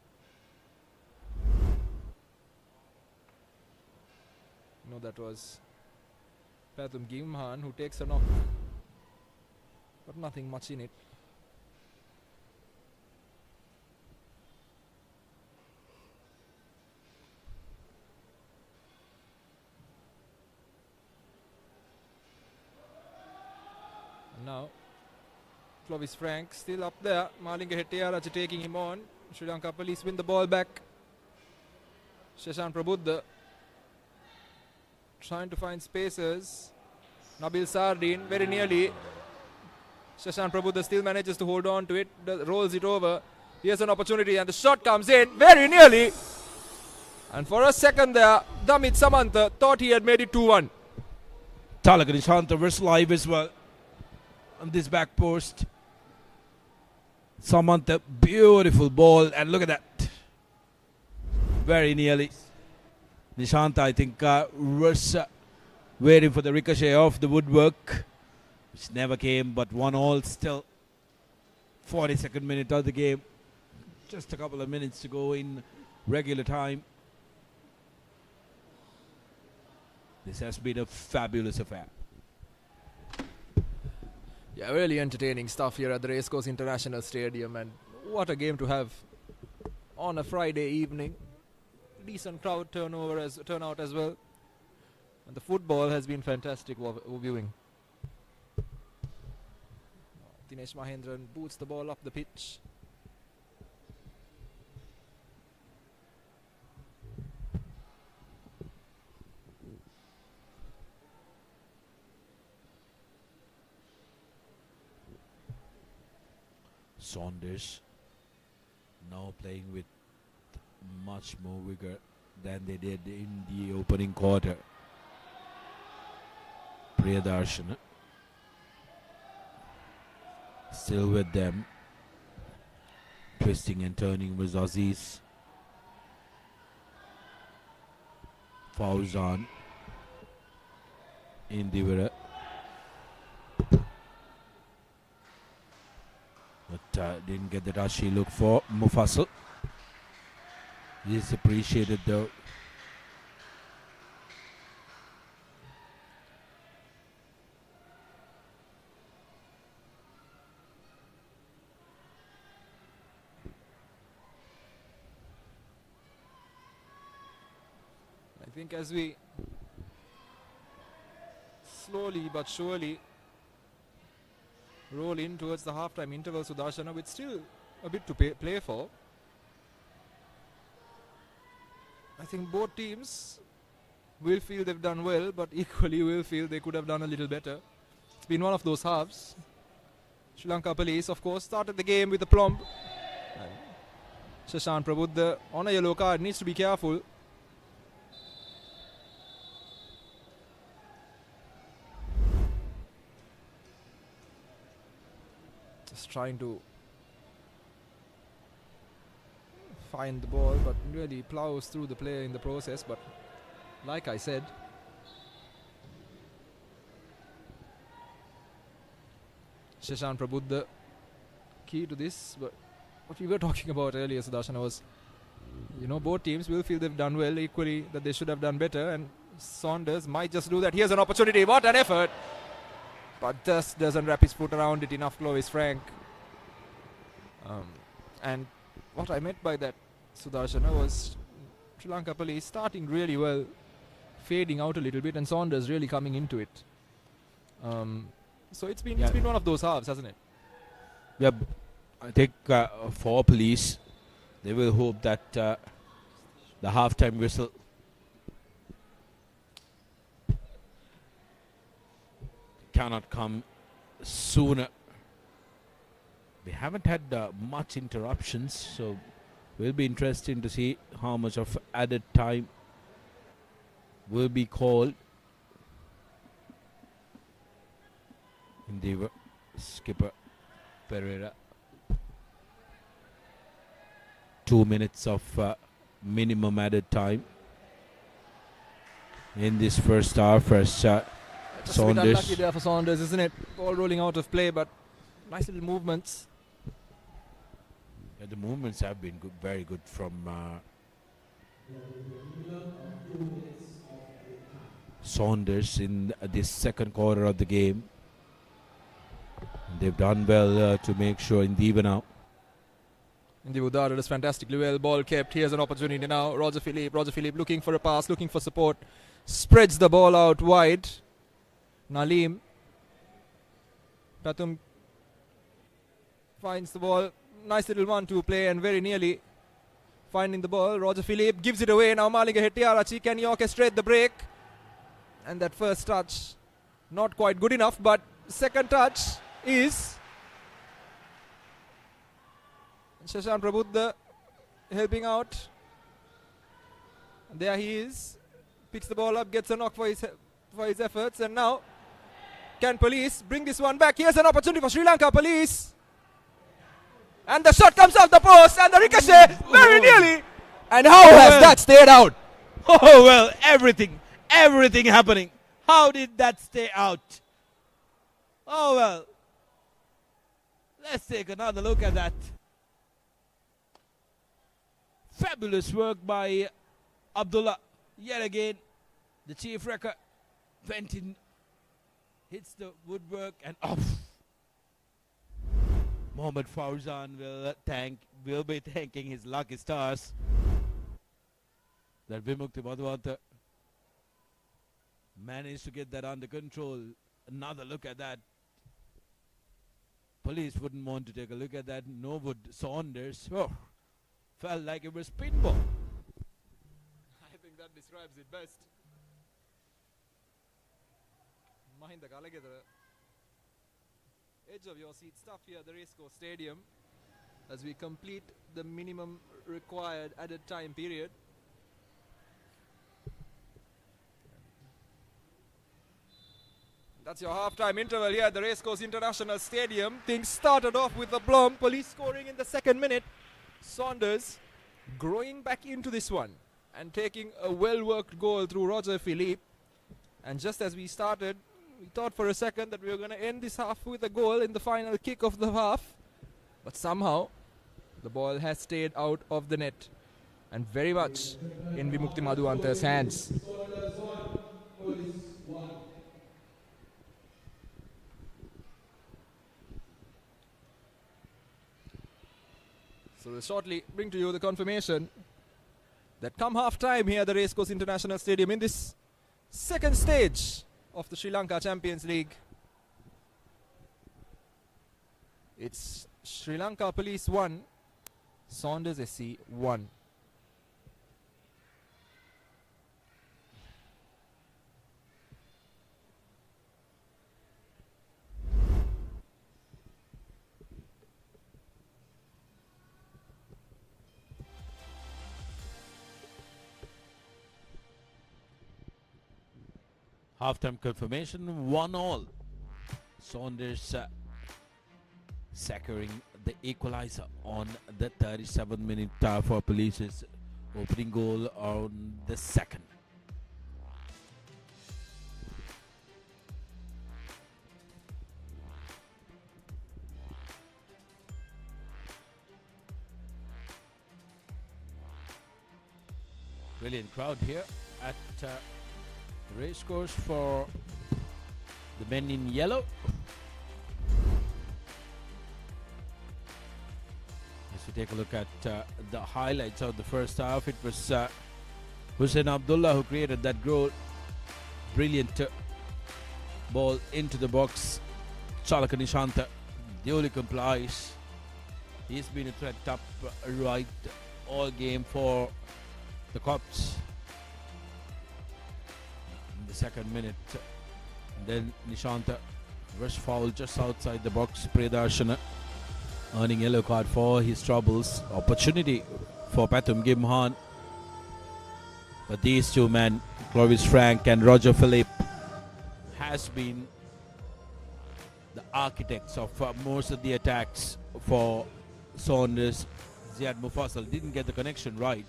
No, that was Pathum Gimhan who takes a knock, but nothing much in it. And now Clovis Frank still up there. Malinga Hettiaraj taking him on. Sri Lanka police win the ball back. Shashan Prabuddha trying to find spaces. Nabil Sardine very nearly. Shashan Prabuddha still manages to hold on to it, rolls it over. Here's an opportunity and the shot comes in very nearly. And for a second there, Damit Samantha thought he had made it 2-1. Talaka Nishanta was live as well on this back post. Samantha, beautiful ball, and look at that. Very nearly. Nishanta, I think, was waiting for the ricochet off the woodwork, which never came, but 1-1 still. 42nd minute of the game. Just a couple of minutes to go in regular time. This has been a fabulous affair. Yeah, really entertaining stuff here at the Racecourse International Stadium, and what a game to have on a Friday evening. Decent crowd turnout as well, and the football has been fantastic viewing. Dinesh Mahendran boots the ball up the pitch. Saunders now playing with much more vigor than they did in the opening quarter. Priyadarshana still with them. Twisting and turning was Aziz. Fauzan. Indivara. But didn't get the touch he looked for. Mufassal. Is appreciated though. I think as we slowly but surely roll in towards the halftime interval, Sudarshana, with still a bit to play for. I think both teams will feel they've done well, but equally will feel they could have done a little better. It's been one of those halves. Sri Lanka Police, of course, started the game with a plump. Shashank Prabuddha on a yellow card, needs to be careful. Just trying to find the ball, but really plows through the player in the process. But like I said, Shashank Prabuddha key to this. But what we were talking about earlier, Sudarshana, was, you know, both teams will feel they've done well, equally that they should have done better, and Saunders might just do that. Here's an opportunity. What an effort! But just doesn't wrap his foot around it enough, Clovis Frank. And what I meant by that, Sudarshana, was Sri Lanka Police starting really well, fading out a little bit, and Saunders really coming into it. So it's been one of those halves, hasn't it? Yeah, I think for Police, they will hope that the halftime whistle cannot come sooner. They haven't had much interruptions, so will be interesting to see how much of added time will be called. Endeavour, skipper Pereira. 2 minutes of minimum added time in this first half. First Just a bit Saunders. unlucky there for Saunders, isn't it? Ball rolling out of play, but nice little movements. Yeah, the movements have been good, very good from Saunders in this second quarter of the game. They've done well to make sure Endeavour now. Endeavour does fantastically well. Ball kept. Here's an opportunity now. Roger Philippe looking for a pass, looking for support. Spreads the ball out wide. Nalim. Patum finds the ball. Nice little 1-2 play, and very nearly finding the ball. Roger Philippe gives it away. Now Malinga Hettiarachi, can he orchestrate the break? And that first touch, not quite good enough, but second touch is Shashank Prabuddha helping out. There he is. Picks the ball up, gets a knock for his efforts, and now can Police bring this one back? Here's an opportunity for Sri Lanka Police. And the shot comes off the post, and the ricochet very nearly. And how has that stayed out? Oh well, everything happening. How did that stay out? Oh well. Let's take another look at that. Fabulous work by Abdullah. Yet again, the chief wrecker went in, hits the woodwork, and off. Mohammad Fauzan will be thanking his lucky stars that Vimukti Madhuvanta managed to get that under control. Another look at that. Police wouldn't want to take a look at that. No would Saunders. Oh, felt like it was pinball. I think that describes it best. Mahinda Kalagedara. Edge of your seat stuff here at the Racecourse Stadium. as we complete the minimum required added time period. That's your half-time interval here at the Racecourse International Stadium. Things started off with a aplomb. Police scoring in the second minute. Saunders growing back into this one and taking a well-worked goal through Roger Philippe. And just as we started, we thought for a second that we were going to end this half with a goal in the final kick of the half. But somehow, the ball has stayed out of the net and very much in Vimukti Madhuwanta's hands. So we'll shortly bring to you the confirmation that come half-time here at the Racecourse International Stadium in this second stage of the Sri Lanka Champions League, it's Sri Lanka Police 1, Saunders SC 1. Half-time confirmation, 1-1. Saunders securing the equalizer on the 37th minute for Police's opening goal on the second. Brilliant crowd here at Racecourse for the men in yellow. As we take a look at the highlights of the first half, it was Hussein Abdullah who created that goal. Brilliant ball into the box. Chalaka Nishanta duly complies. He's been a threat up right all game for the Cops. The second minute, then Nishanta rush foul just outside the box. Priyadarshana earning yellow card for his troubles. Opportunity for Pathum Gimhan, but these two men, Clovis Frank and Roger Philippe, has been the architects of most of the attacks for Saunders. Ziad Mufassal didn't get the connection right.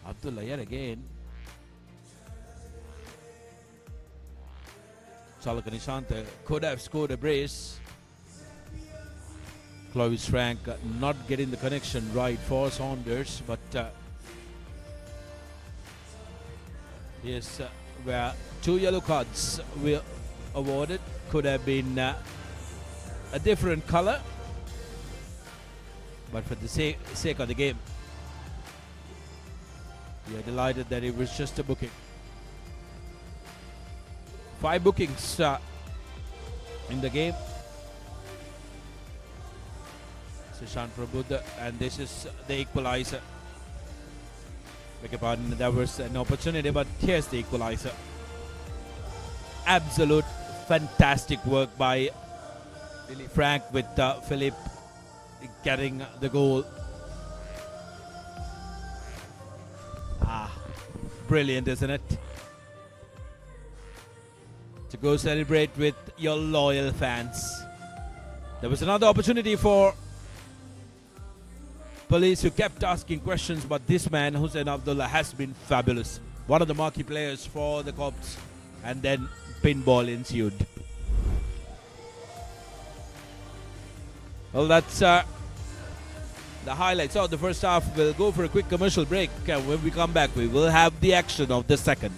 Abdullah yet again. Chalaka Nishanta could have scored a brace. Clovis Frank not getting the connection right for Saunders, but yes, where two yellow cards were awarded. Could have been a different color, but for the sake of the game, we are delighted that it was just a booking. 5 bookings in the game. Sushant Prabhuda, and this is the equalizer. Beg your pardon, there was an opportunity, but here's the equalizer. Absolute fantastic work by Frank with Philippe getting the goal. Brilliant, isn't it? To go celebrate with your loyal fans. There was another opportunity for Police, who kept asking questions, but this man, Hussein Abdullah, has been fabulous. One of the marquee players for the Cops, and then pinball ensued. Well, that's the highlights of the first half. We'll go for a quick commercial break. When we come back, we will have the action of the second.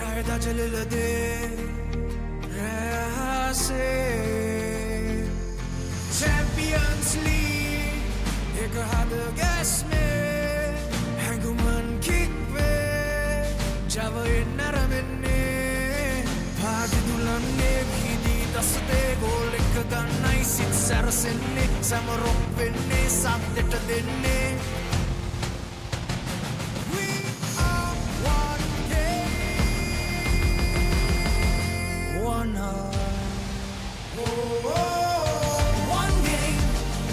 Rayda jalilade rase Champions League ek hath gas mein hanguman kick pe java naramenne bhag dulanne bhidi dasde goal ek gannai sit sarasenne samarok wenne saddeta denne one game,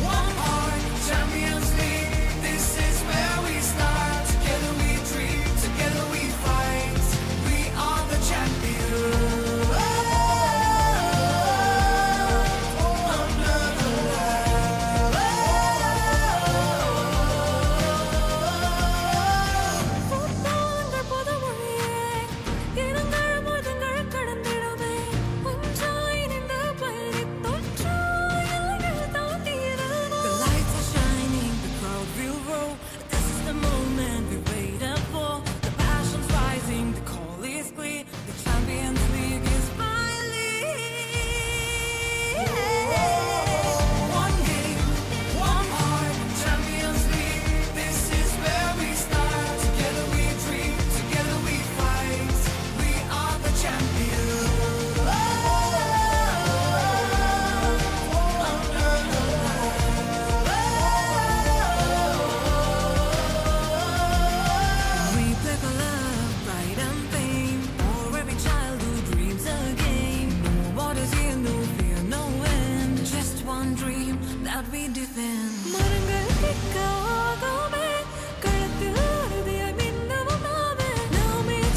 one heart, Champions League. This is where we start. Together we dream, together we fight. We are the champions. Under the the lights are shining, the crowd will roll. This is the moment we waited for. The passion's rising, the call is clear. The Champions League is finally one game, one heart, Champions League. This is where we start. Together we dream, together we fight. We are the champions. We play for love, pride and fame. For every child who dreams again. No borders here, no fear, no end. Just one dream that we defend.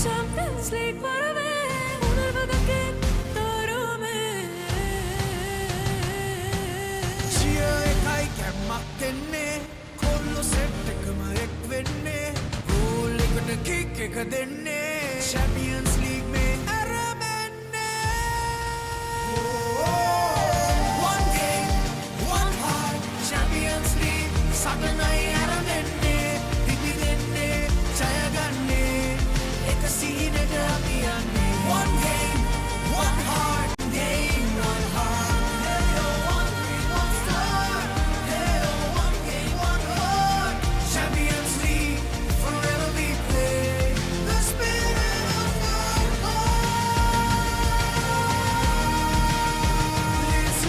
Champions League Champions League में one game, one heart, Champions League saganai aramenne dibidenne jayaganne ekasine damiyanne one game, one heart, game, one heart. Hey oh, one dream, one star. Hey oh, one game, one heart. Champions League, forever we play. The spirit of football leads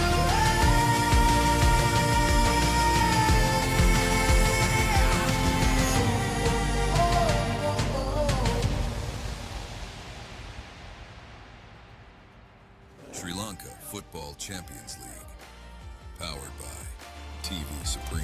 Sri Lanka Football Champions League. Powered by TV Supreme.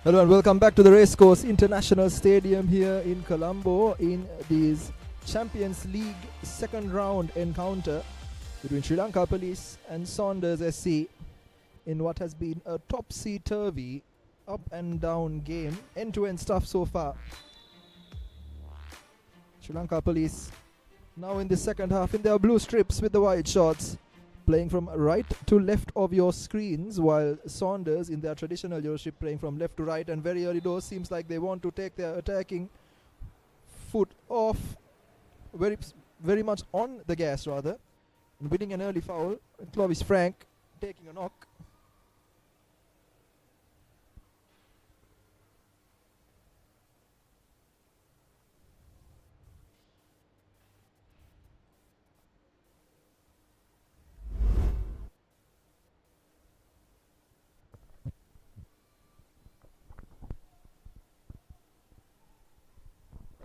Hello and welcome back to the Racecourse International Stadium here in Colombo in this Champions League second round encounter between Sri Lanka Police and Saunders SC in what has been a topsy-turvy, up and down game, end-to-end stuff so far. Sri Lanka Police now in the second half in their blue strips with the white shorts, playing from right to left of your screens, while Saunders in their traditional Euro strip playing from left to right, and very early doors seems like they want to take their attacking foot off, very much on the gas rather, and winning an early foul. Clovis Frank taking a knock.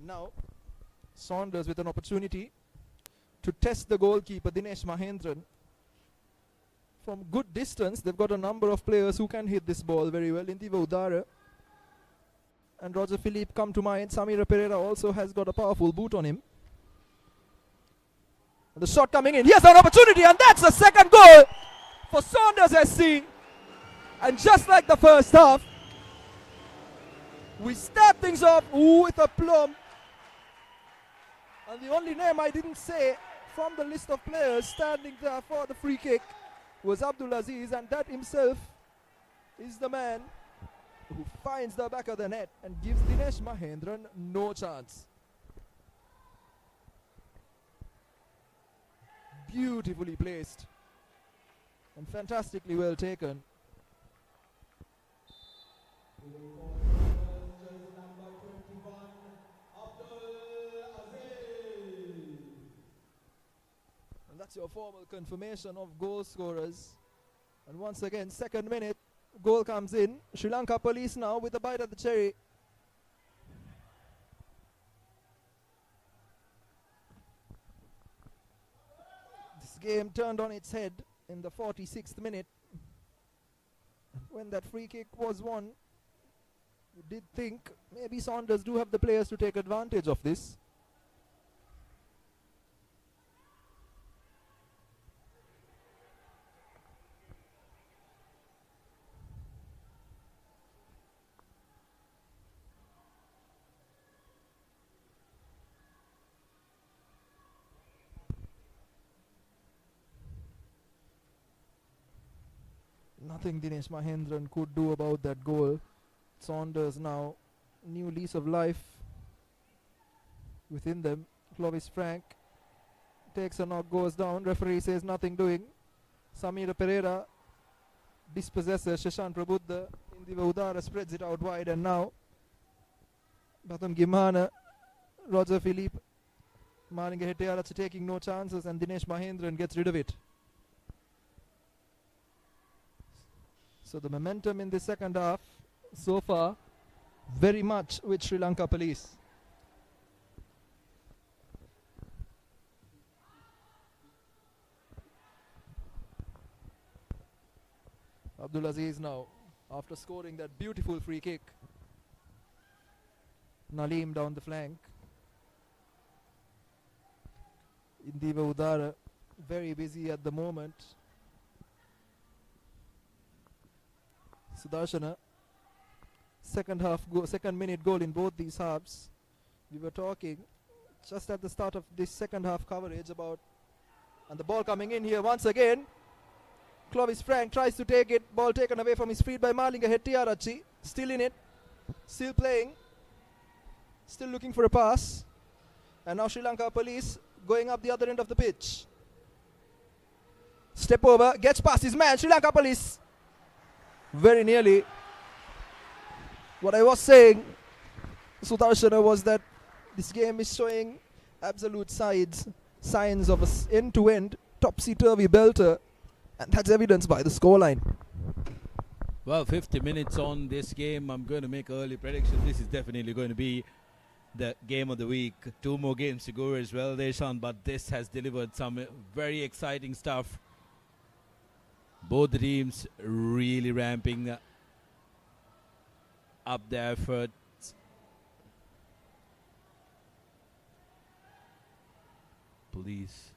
Now, Saunders with an opportunity to test the goalkeeper, Dinesh Mahendran. From good distance, they've got a number of players who can hit this ball very well. Indiva Udara and Roger Philippe come to mind. Samira Pereira also has got a powerful boot on him. And the shot coming in. Here's an opportunity, and that's the second goal for Saunders SC. And just like the first half, we start things off with a plum. And the only name I didn't say from the list of players standing there for the free kick was Abdul Aziz, and that himself is the man who finds the back of the net and gives Dinesh Mahendran no chance. Beautifully placed and fantastically well taken. That's your formal confirmation of goal scorers. And once again, second minute, goal comes in. Sri Lanka Police now with a bite at the cherry. This game turned on its head in the 46th minute. When that free kick was won, you did think maybe Saunders do have the players to take advantage of this. Nothing Dinesh Mahendran could do about that goal. Saunders now, new lease of life within them. Clovis Frank takes a knock, goes down. Referee says nothing doing. Samira Pereira dispossesses Shashan Prabuddha. Indiva Udara spreads it out wide, and now Batam Gimana, Roger Philippe, Malinga Hettiarach taking no chances, and Dinesh Mahendran gets rid of it. So the momentum in the second half so far very much with Sri Lanka Police. Abdul Aziz now, after scoring that beautiful free kick. Nalim down the flank. Indiva Udara very busy at the moment. Sudarshana, second minute goal in both these halves. We were talking just at the start of this second half coverage about, and the ball coming in here once again. Clovis Frank tries to take it, ball taken away from his feet by Malinga Hettiarach. Still in it, still playing, still looking for a pass. And now Sri Lanka Police going up the other end of the pitch. Step over, gets past his man, Sri Lanka Police. Very nearly. What I was saying, Sudarshana, was that this game is showing absolute signs of an end-to-end topsy-turvy belter, and that's evidenced by the scoreline. Well, 50 minutes on this game, I'm going to make early prediction. This is definitely going to be the game of the week. 2 more games to go as well, Deshan, but this has delivered some very exciting stuff. Both the teams really ramping up their efforts. Police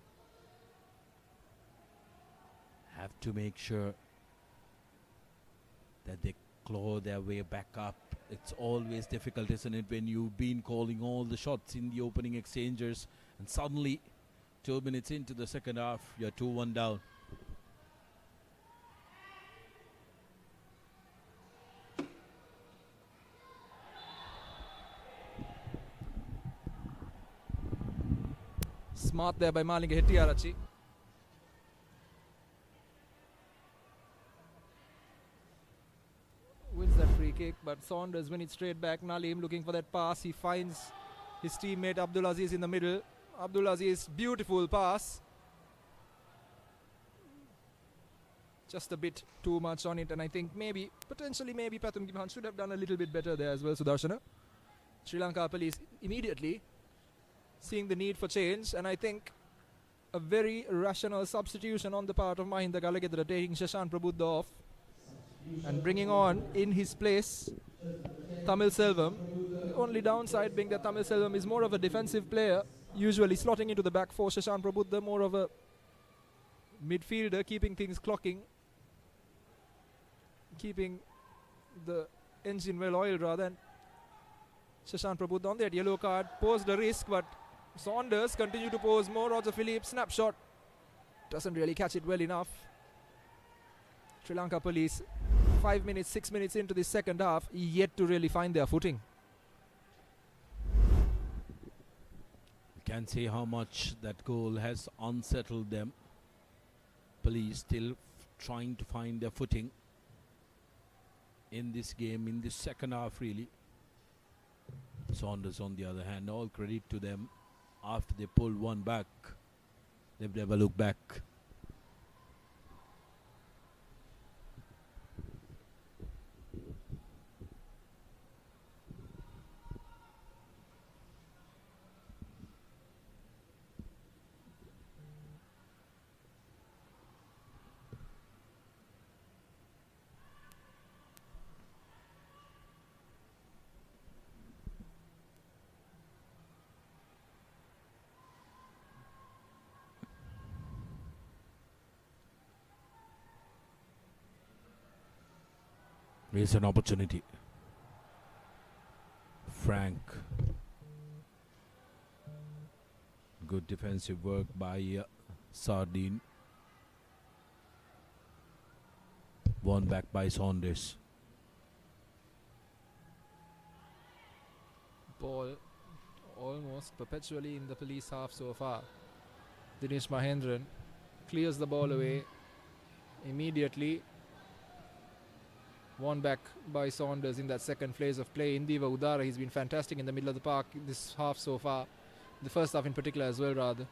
have to make sure that they claw their way back up. It's always difficult, isn't it, when you've been calling all the shots in the opening exchanges and suddenly 2 minutes into the second half you're 2-1 down. Smart there by Malinga Hettiarachi. Wins that free kick, but Saunders win it straight back. Nalim looking for that pass. He finds his teammate Abdul Aziz in the middle. Abdul Aziz, beautiful pass. Just a bit too much on it, and I think potentially Pathum Gimhan should have done a little bit better there as well, Sudarshana. Sri Lanka Police immediately seeing the need for change, and I think a very rational substitution on the part of Mahinda Galagedra, taking Shashank Prabhuda off and bringing on in his place Tamil Selvam. The only downside being that Tamil Selvam is more of a defensive player, usually slotting into the back four. Shashank Prabhuda more of a midfielder, keeping things clocking, keeping the engine well oiled rather. And Shashank Prabhuda on that yellow card posed a risk, but Saunders continue to pose more. Roger Philippe snapshot doesn't really catch it well enough. Sri Lanka Police 5 minutes, 6 minutes into the second half, yet to really find their footing. You can see how much that goal has unsettled them. Police still trying to find their footing in this game, in this second half really. Saunders on the other hand, all credit to them. After they pulled one back, they've never looked back. Here's an opportunity. Frank. Good defensive work by Sardine. Won back by Saunders. Ball almost perpetually in the police half so far. Dinesh Mahendran clears the ball away immediately. Won back by Saunders in that second phase of play. Indiva Udara, he's been fantastic in the middle of the park this half so far. The first half in particular as well, rather.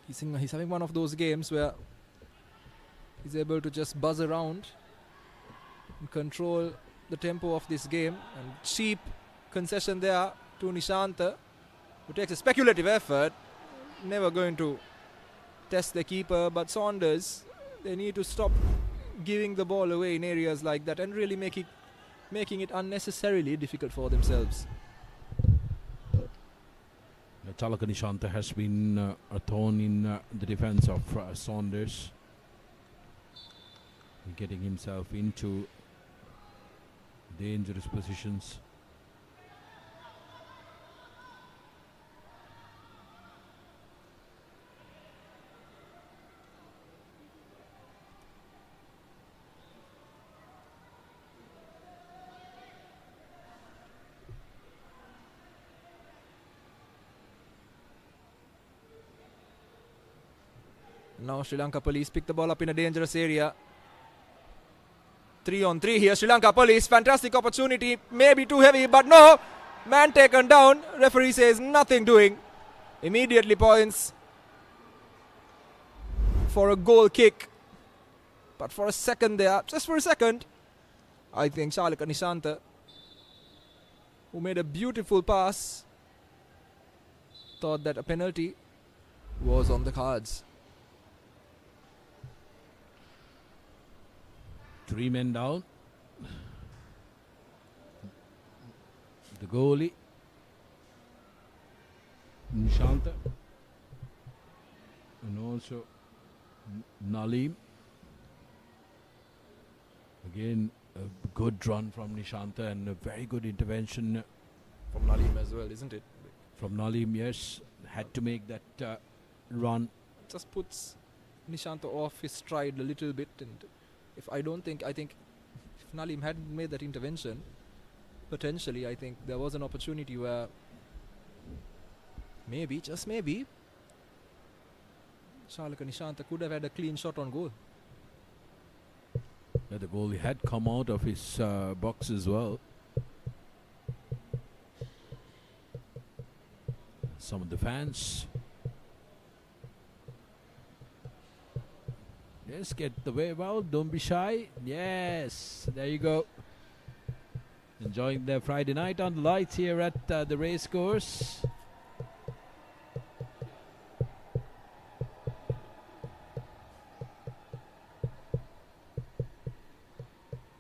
He's having one of those games where he's able to just buzz around and control the tempo of this game. And cheap concession there to Nishanta, who takes a speculative effort. Never going to test the keeper, but Saunders, they need to stop giving the ball away in areas like that and really making it unnecessarily difficult for themselves. Chalaka Nishanta has been a thorn in the defense of Saunders, getting himself into dangerous positions. Now Sri Lanka Police pick the ball up in a dangerous area. 3 on 3 here. Sri Lanka Police, fantastic opportunity. Maybe too heavy, but no. Man taken down. Referee says nothing doing. Immediately points for a goal kick. But for a second there, just for a second, I think Chalaka Nishanta, who made a beautiful pass, thought that a penalty was on the cards. 3 men down. The goalie, Nishanta, and also Nalim. Again, a good run from Nishanta and a very good intervention From Nalim as well, isn't it? from Nalim. Yes, had to make that run. Just puts Nishanta off his stride a little bit, and I think if Nalim hadn't made that intervention, potentially I think there was an opportunity where maybe, just maybe, Shalaka Nishanta could have had a clean shot on goal. The goalie had come out of his box as well. Some of the fans. Yes, get the wave out. Don't be shy. Yes, there you go. Enjoying their Friday night on the lights here at the race course.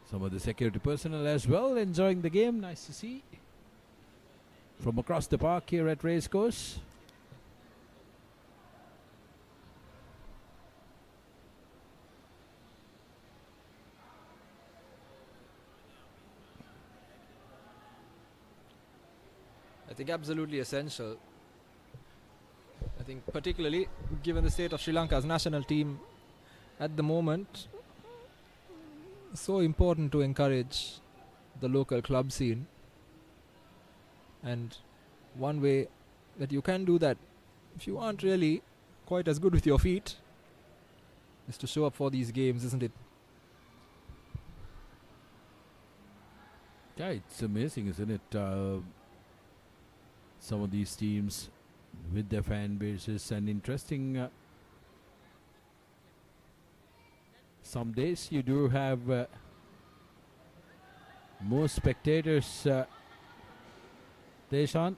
Some of the security personnel as well enjoying the game. Nice to see. From across the park here at race course. I think absolutely essential. I think particularly given the state of Sri Lanka's national team at the moment, so important to encourage the local club scene. And one way that you can do that, if you aren't really quite as good with your feet, is to show up for these games, isn't it? Yeah, it's amazing, isn't it? Some of these teams with their fan bases and interesting. Some days you do have more spectators, Deshan,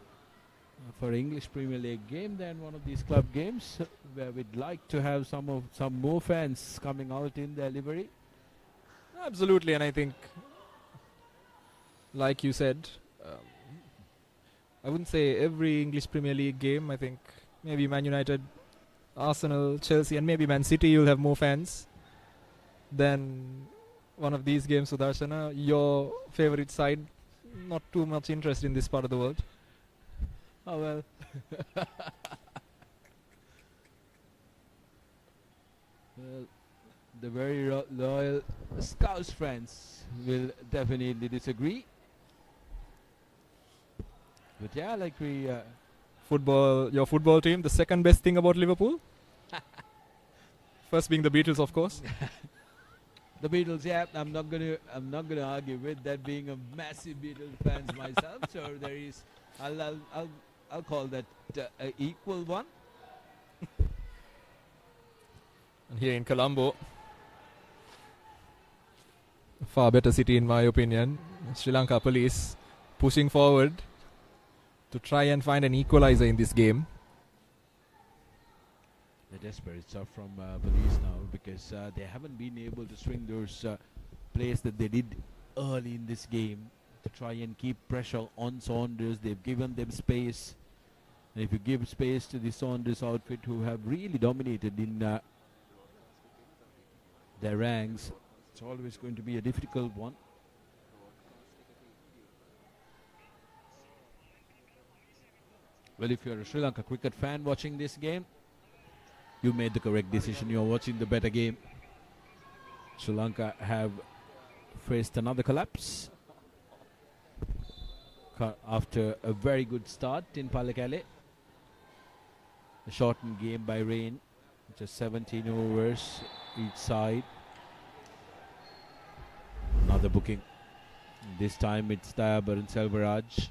for English Premier League game than one of these club games, where we'd like to have some more fans coming out in their livery. Absolutely, and I think, like you said, I wouldn't say every English Premier League game. I think maybe Man United, Arsenal, Chelsea, and maybe Man City, you'll have more fans than one of these games. Sudarshana, your favorite side, not too much interest in this part of the world. Oh well. Well, the very loyal Scouse fans will definitely disagree. But yeah, like we... Your football team, the second best thing about Liverpool? First being the Beatles, of course. The Beatles, yeah, I'm not gonna argue with that, being a massive Beatles fans myself. So there is, I'll call that a equal one. And here in Colombo, far better city in my opinion. Sri Lanka police pushing forward to try and find an equalizer in this game. The desperate stuff from police now, because they haven't been able to swing those plays that they did early in this game to try and keep pressure on Saunders. They've given them space, and if you give space to the Saunders outfit, who have really dominated in their ranks, it's always going to be a difficult one. Well, if you're a Sri Lanka cricket fan watching this game, you made the correct decision. You're watching the better game. Sri Lanka have faced another collapse after a very good start in Pallekele. A shortened game by rain, just 17 overs each side. Another booking. This time it's Dayabaran Selvaraj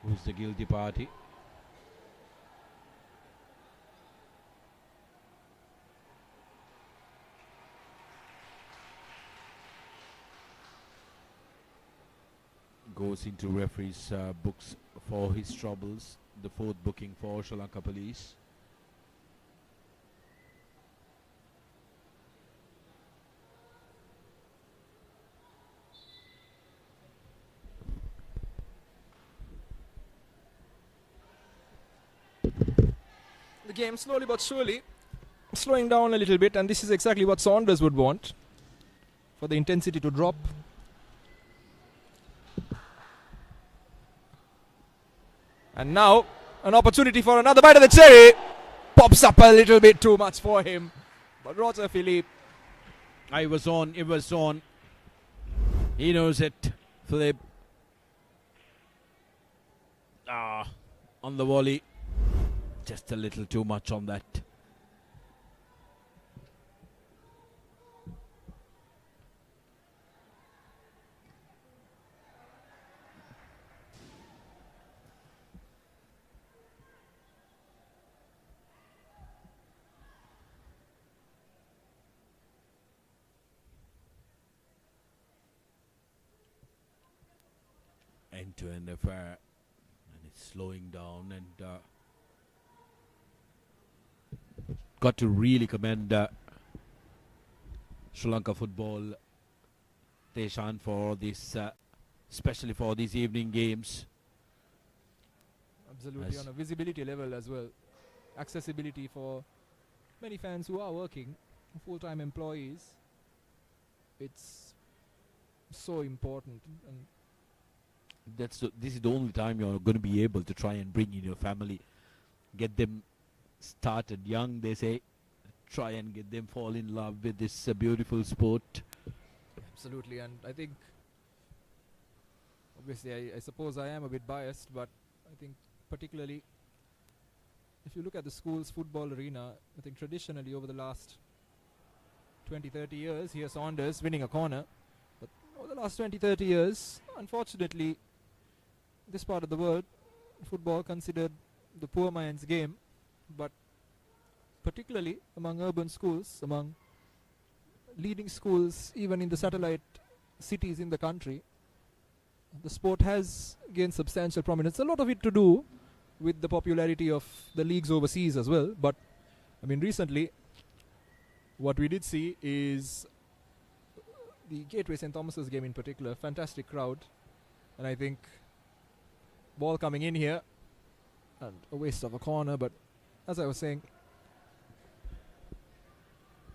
who's the guilty party. Goes into referee's books for his troubles. The fourth booking for Sri Lanka Police. game slowly but surely slowing down a little bit, and this is exactly what Saunders would want, for the intensity to drop. And now an opportunity for another bite of the cherry. Pops up a little bit too much for him, but Roger Philippe. It was on. He knows it. Philip. On the volley. Just a little too much on that. End-to-end affair, and it's slowing down, and got to really commend Sri Lanka football, Deshan, for this, especially for these evening games. Absolutely, on a visibility level as well. Accessibility for many fans who are working, full-time employees. It's so important. And this is the only time you're going to be able to try and bring in your family, get them started young, they say, try and get them fall in love with this beautiful sport. absolutely, and I think, obviously, I suppose I am a bit biased, but I think particularly if you look at the school's football arena, I think traditionally over the last 20-30 years, here Saunders winning a corner, but over the last 20-30 years, unfortunately, this part of the world, football considered the poor man's game, but particularly among urban schools, among leading schools, even in the satellite cities in the country, the sport has gained substantial prominence. A lot of it to do with the popularity of the leagues overseas as well, but I mean recently what we did see is the Gateway St. Thomas's game in particular, fantastic crowd, and I think ball coming in here and a waste of a corner, but as I was saying,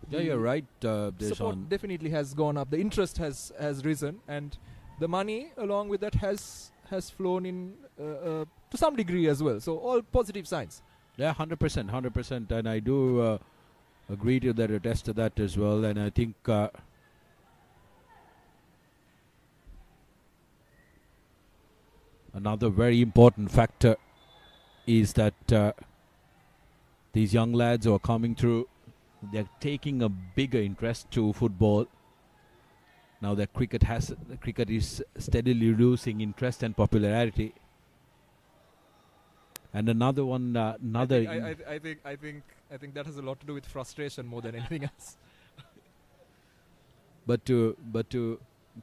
Yeah, you're right, support Deshan. definitely has gone up, the interest has risen, and the money along with that has flown in to some degree as well, so all positive signs. Yeah, 100%, and I do agree to that, attest to that as well, and I think another very important factor is that these young lads who are coming through, they're taking a bigger interest to football. Now that cricket is steadily losing interest and popularity. And another one, I think that has a lot to do with frustration more than anything else. But to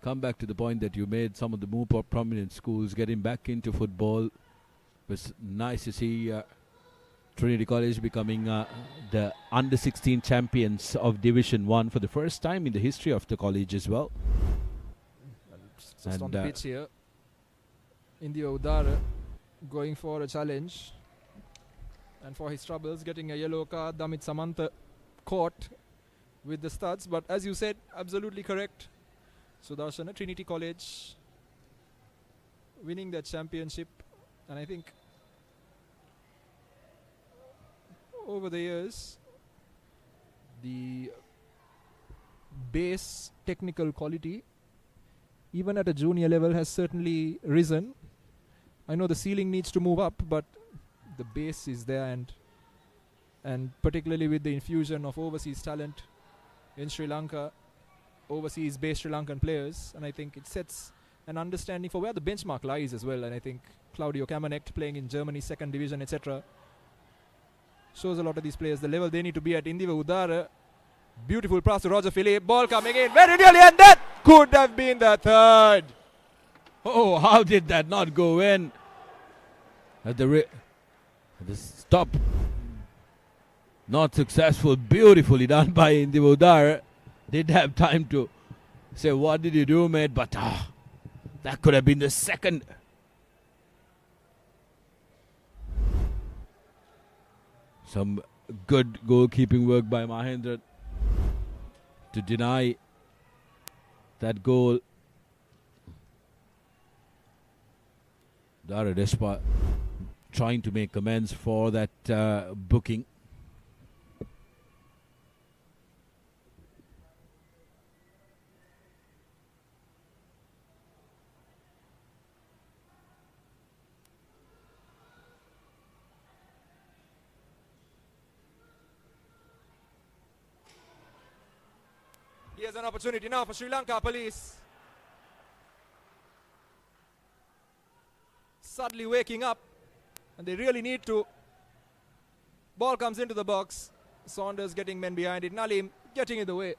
come back to the point that you made, some of the more prominent schools getting back into football, it was nice to see Trinity College becoming the under-16 champions of Division 1 for the first time in the history of the college as well. Just on the pitch here, India Udara going for a challenge, and for his troubles getting a yellow card. Damit Samantha caught with the studs, but as you said, absolutely correct. Sudarshana, Trinity College winning that championship, and I think over the years the base technical quality even at a junior level has certainly risen. I know the ceiling needs to move up, but the base is there, and particularly with the infusion of overseas talent in Sri Lanka, overseas based Sri Lankan players, and I think it sets an understanding for where the benchmark lies as well. And I think Claudio Kamenekt playing in Germany's second division, etc., shows a lot of these players the level they need to be at. Indiva Udara, beautiful pass to Roger Philippe, ball coming in very nearly, and that could have been the third. Oh, how did that not go in? At the stop. Not successful. Beautifully done by Indiva Udara. Didn't have time to say, what did you do, mate? But that could have been the second. Some good goalkeeping work by Mahendra to deny that goal. Dara Despa trying to make amends for that booking. Here's an opportunity now for Sri Lanka Police. Suddenly waking up, and they really need to. Ball comes into the box. Saunders getting men behind it. Nalim getting in the way.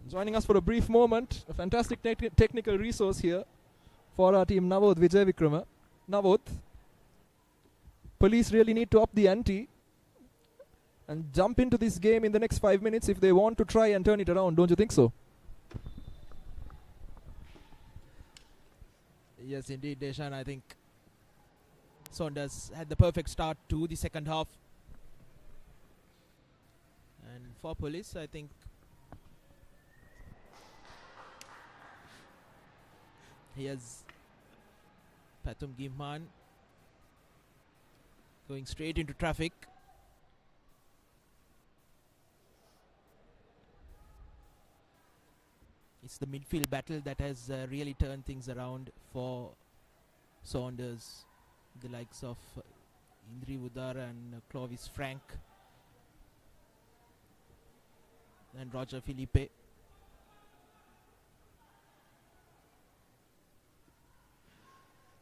Joining us for a brief moment, a fantastic technical resource here for our team, Navod Vijay Vikrama. Navod, Police really need to up the ante and jump into this game in the next 5 minutes if they want to try and turn it around. Don't you think so? Yes, indeed, Deshan. I think Saunders had the perfect start to the second half. And for Police, I think here's Pathum Gimman going straight into traffic. It's the midfield battle that has really turned things around for Saunders. The likes of Indri Udar and Clovis Frank and Roger Felipe.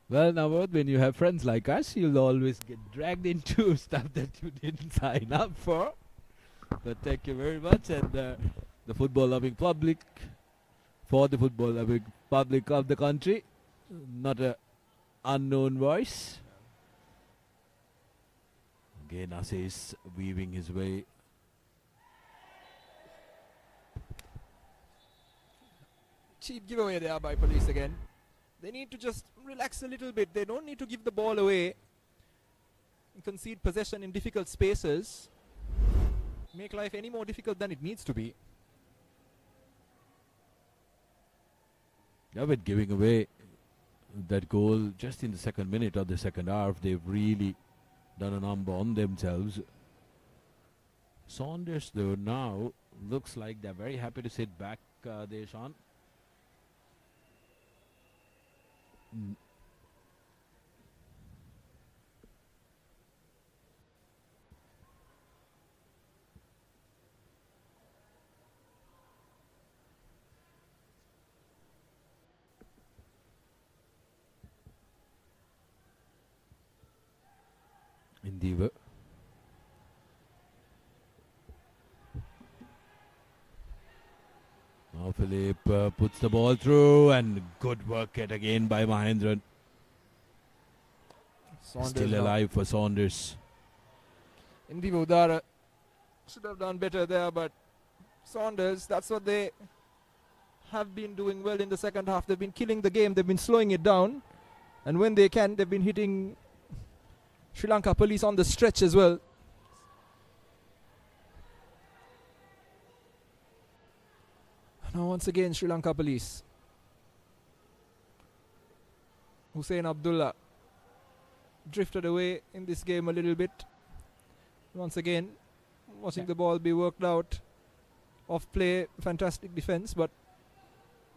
Well, Navod, when you have friends like us, you'll always get dragged into stuff that you didn't sign up for. But thank you very much, and the football-loving public, for the football-loving public of the country, not an unknown voice. Again, Ase is weaving his way. Cheap giveaway there by Police again. They need to just relax a little bit. They don't need to give the ball away and concede possession in difficult spaces. Make life any more difficult than it needs to be. Yeah, but giving away that goal just in the second minute of the second half, they've really done a number on themselves. Saunders, though, now looks like they're very happy to sit back, Deshan. Endeavour. Now Philip puts the ball through, and good work yet again by Mahendran. Still alive for Saunders. Indri Udara should have done better there, but Saunders, that's what they have been doing well in the second half. They've been killing the game, they've been slowing it down, and when they can, they've been hitting Sri Lanka Police on the stretch as well. Now once again, Sri Lanka Police. Hussein Abdullah drifted away in this game a little bit. Once again, watching the ball be worked out. Off play, fantastic defense, but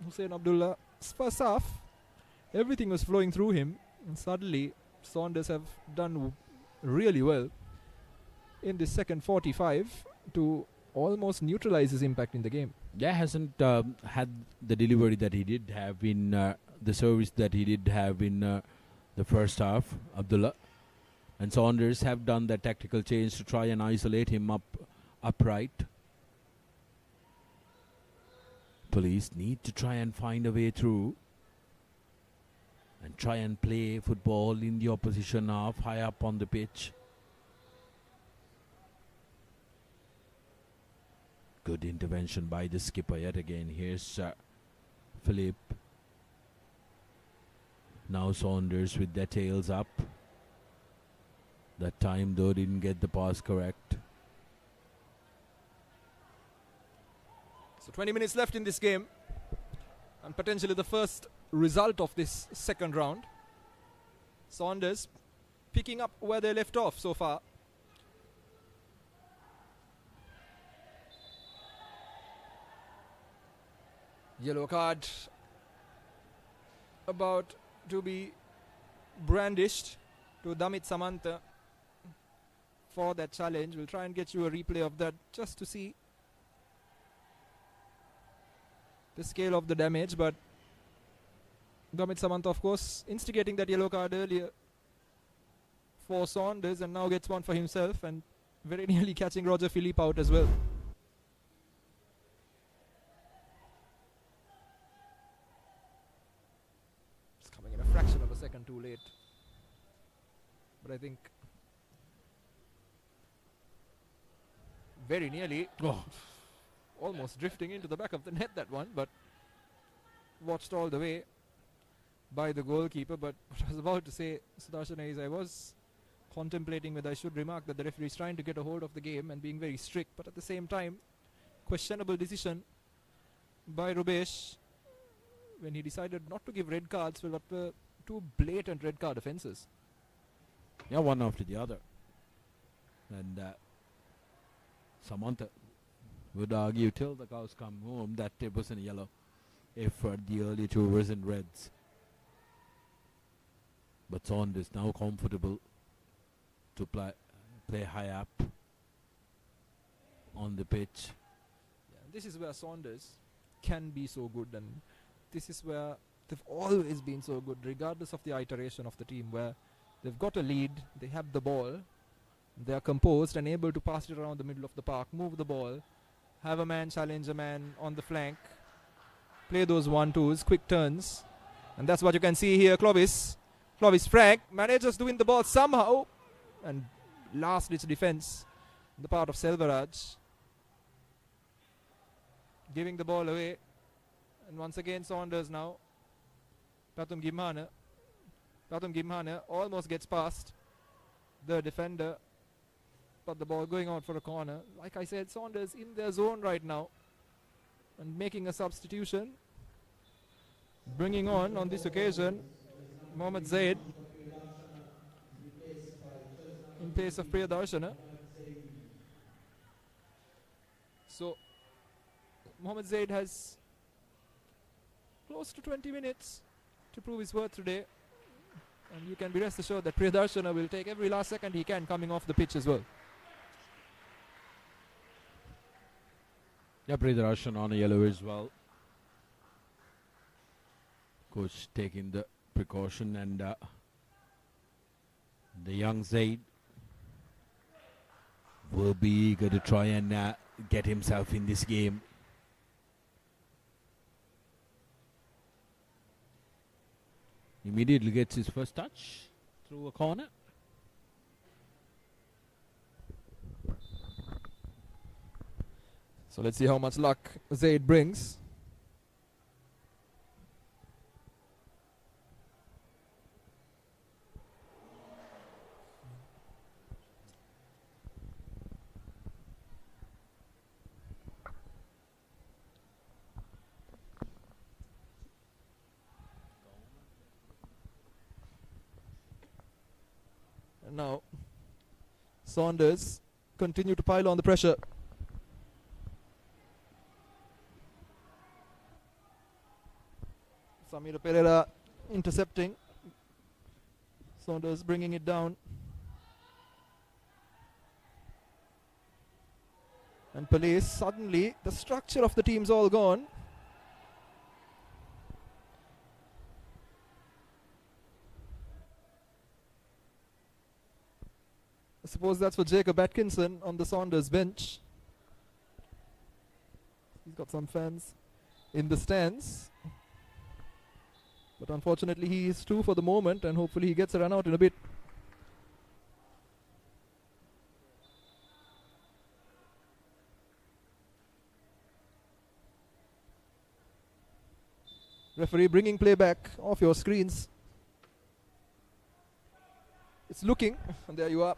Hussein Abdullah, first half, everything was flowing through him, and suddenly Saunders have done really well in this second 45 to almost neutralize his impact in the game. Yeah, hasn't had the delivery that he did have in the service that he did have in the first half, Abdullah. And Saunders have done that tactical change to try and isolate him upright. Police need to try and find a way through and try and play football in the opposition half, high up on the pitch. Good intervention by the skipper yet again. Here's Philip. Now Saunders with their tails up. That time though didn't get the pass correct. So 20 minutes left in this game, and potentially the first result of this second round. Saunders picking up where they left off so far. Yellow card about to be brandished to Damit Samantha for that challenge. We'll try and get you a replay of that just to see the scale of the damage, but Damit Samantha, of course, instigating that yellow card earlier for Saunders, and now gets one for himself, and very nearly catching Roger Philippe out as well. It's coming in a fraction of a second too late, but I think very nearly, almost drifting into the back of the net, that one, but watched all the way by the goalkeeper. But what I was about to say, Sudarshana, is I was contemplating whether I should remark that the referee is trying to get a hold of the game and being very strict, but at the same time, questionable decision by Rubesh when he decided not to give red cards for what were two blatant red card offences. Yeah, one after the other. And Samantha would argue till the cows come home that it wasn't yellow if the early two wasn't reds. But Saunders now comfortable to play high up on the pitch. Yeah, this is where Saunders can be so good, and this is where they've always been so good, regardless of the iteration of the team, where they've got a lead, they have the ball, they are composed and able to pass it around the middle of the park, move the ball, have a man challenge a man on the flank, play those 1-2s, quick turns, and that's what you can see here. Clovis Frank manages to win the ball somehow, and last ditch defense on the part of Selvaraj, giving the ball away. And once again Saunders now. Patum Gimhane almost gets past the defender, but the ball going out for a corner. Like I said, Saunders in their zone right now and making a substitution, bringing on this occasion Mohammad Zaid in place of Priyadarshana. So Mohammad Zaid has close to 20 minutes to prove his worth today, and you can be rest assured that Priyadarshana will take every last second he can coming off the pitch as well. Yeah, Priyadarshana on a yellow as well. Coach taking the precaution, and the young Zaid will be eager to try and get himself in this game. Immediately gets his first touch through a corner. So let's see how much luck Zaid brings. And now Saunders continue to pile on the pressure. Samira Pereira intercepting. Saunders bringing it down. And Police, suddenly the structure of the team's all gone. I suppose that's for Jacob Atkinson on the Saunders bench. He's got some fans in the stands. But unfortunately he is two for the moment, and hopefully he gets a run out in a bit. Referee bringing play back off your screens. It's looking, and there you are.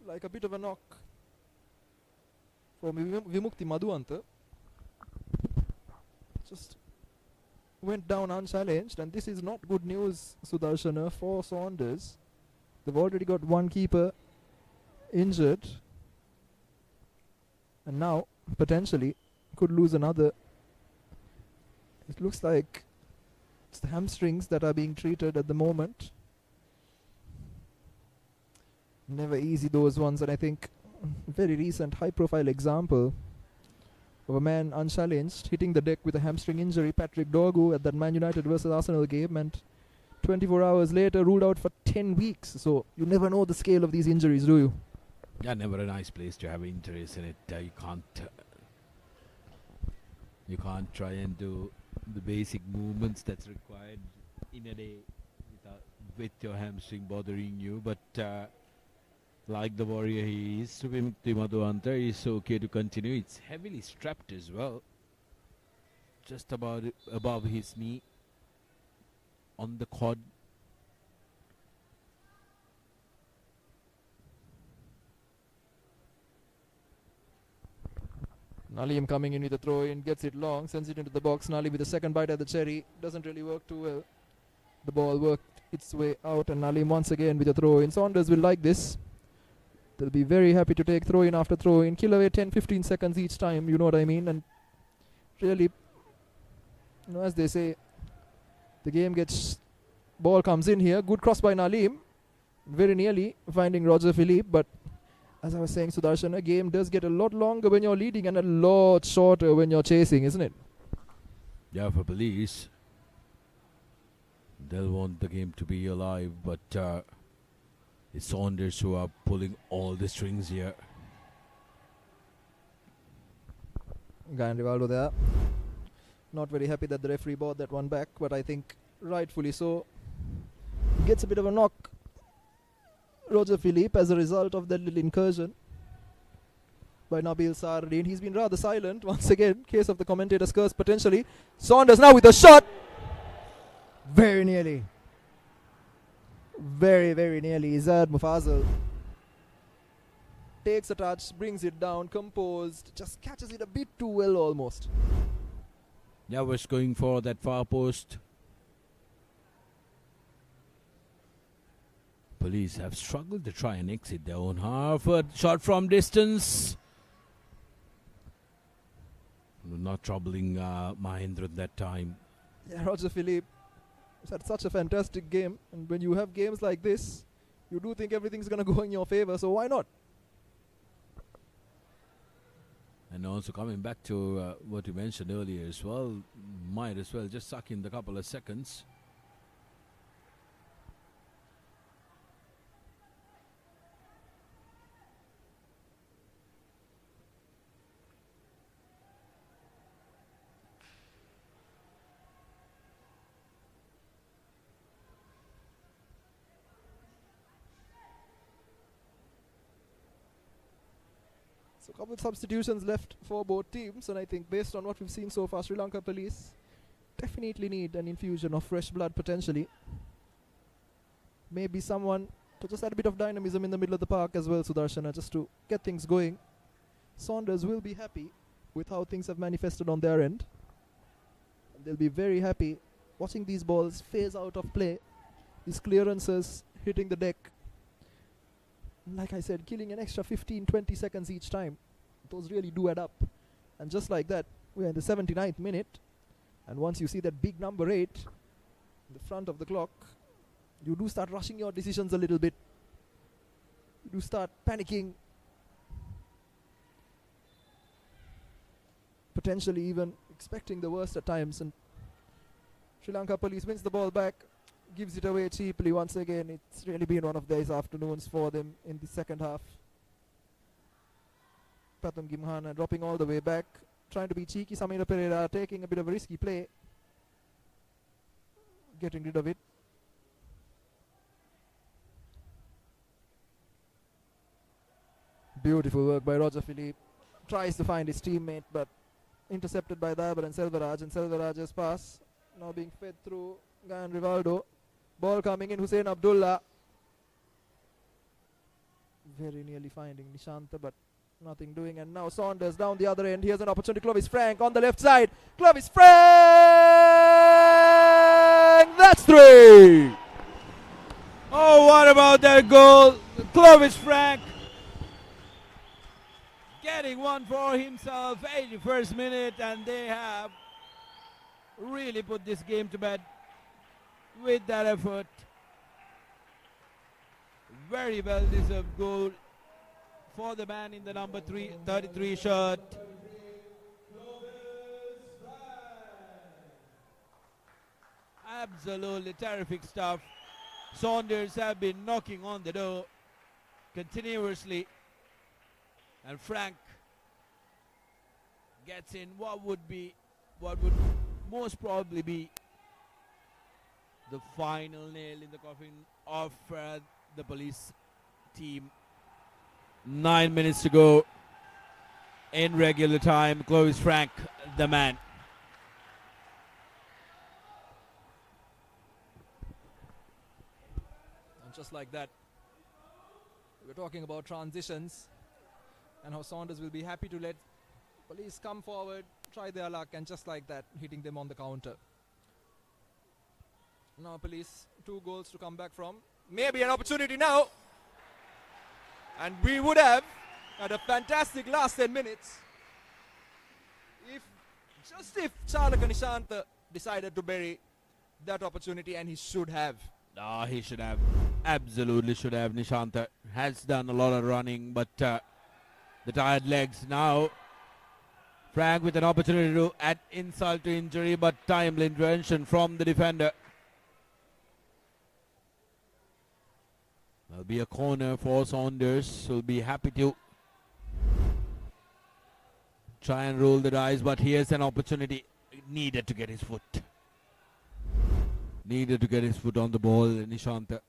Like a bit of a knock from Vimukti Madhuanta. Just went down unchallenged, and this is not good news, Sudarshana, for Saunders. They've already got one keeper injured, and now potentially could lose another. It looks like it's the hamstrings that are being treated at the moment. Never easy, those ones, and I think very recent high profile example of a man unchallenged hitting the deck with a hamstring injury, Patrick Dorgu, at that Man United versus Arsenal game, and 24 hours later ruled out for 10 weeks. So you never know the scale of these injuries, do you? Yeah, never a nice place to have injuries in it. You can't try and do the basic movements that's required in a day with your hamstring bothering you. But like the warrior he is, Vimukti Madhuanta is okay to continue. It's heavily strapped as well, just about above his knee on the quad. Nalim coming in with a throw in, gets it long, sends it into the box. Nali with a second bite at the cherry. Doesn't really work too well. The ball worked its way out, and Nalim once again with a throw in. Saunders will like this. They'll be very happy to take throw in after throw in. Kill away 10-15 seconds each time, you know what I mean? And really, as they say, the game gets... Ball comes in here. Good cross by Nalim. Very nearly finding Roger Philippe, but as I was saying, Sudarshan, a game does get a lot longer when you're leading and a lot shorter when you're chasing, isn't it? Yeah, for police, they'll want the game to be alive, but it's Saunders who are pulling all the strings here. Guy and Rivaldo there. Not very happy that the referee brought that one back, but I think rightfully so. Gets a bit of a knock, Roger Philippe, as a result of that little incursion by Nabil Sardin. He's been rather silent once again. Case of the commentator's curse potentially. Saunders now with a shot. Very nearly. Very, very nearly. Izad Mufazal takes a touch, brings it down, composed, just catches it a bit too well almost. Yeah, was going for that far post. Police have struggled to try and exit their own half. A shot from distance. Not troubling Mahendran that time. Yeah, Roger Philippe has had such a fantastic game. And when you have games like this, you do think everything's going to go in your favor. So why not? And also coming back to what you mentioned earlier as well, might as well just suck in the couple of seconds. So a couple of substitutions left for both teams, and I think based on what we've seen so far, Sri Lanka Police definitely need an infusion of fresh blood potentially. Maybe someone to just add a bit of dynamism in the middle of the park as well, Sudarshana, just to get things going. Saunders will be happy with how things have manifested on their end. And they'll be very happy watching these balls phase out of play, these clearances hitting the deck. Like I said, killing an extra 15-20 seconds each time. Those really do add up. And just like that, we're in the 79th minute. And once you see that big number 8 in the front of the clock, you do start rushing your decisions a little bit. You do start panicking. Potentially even expecting the worst at times. And Sri Lanka Police wins the ball back. Gives it away cheaply once again. It's really been one of these afternoons for them in the second half. Pratham Gimhana dropping all the way back. Trying to be cheeky. Samira Pereira taking a bit of a risky play. Getting rid of it. Beautiful work by Roger Philippe. Tries to find his teammate, but intercepted by Dabar and Selvaraj's pass now being fed through Gayan Rivaldo. Ball coming in, Hussein Abdullah very nearly finding Nishanta, but nothing doing. And now Saunders down the other end. Here's an opportunity. Clovis Frank on the left side. Clovis Frank! That's 3! Oh, what about that goal? Clovis Frank getting one for himself, 81st minute, and they have really put this game to bed with that effort. Very well deserved goal for the man in the number 33 shirt. Absolutely terrific stuff. Saunders have been knocking on the door continuously, and Frank gets in what would most probably be the final nail in the coffin of the police team. 9 minutes to go in regular time. Clovis Frank, the man. And just like that, we're talking about transitions and how Saunders will be happy to let police come forward, try their luck, and just like that, hitting them on the counter. Now police, 2 goals to come back from. Maybe an opportunity now. And we would have had a fantastic last 10 minutes if Chalaka Nishanta decided to bury that opportunity, and he should have. Oh, he should have. Absolutely should have. Nishanta has done a lot of running, but the tired legs now. Frank with an opportunity to add insult to injury, but timely intervention from the defender. There'll be a corner for Saunders. Will be happy to try and roll the dice, but here's an opportunity. Needed to get his foot. Needed to get his foot on the ball, Nishanta.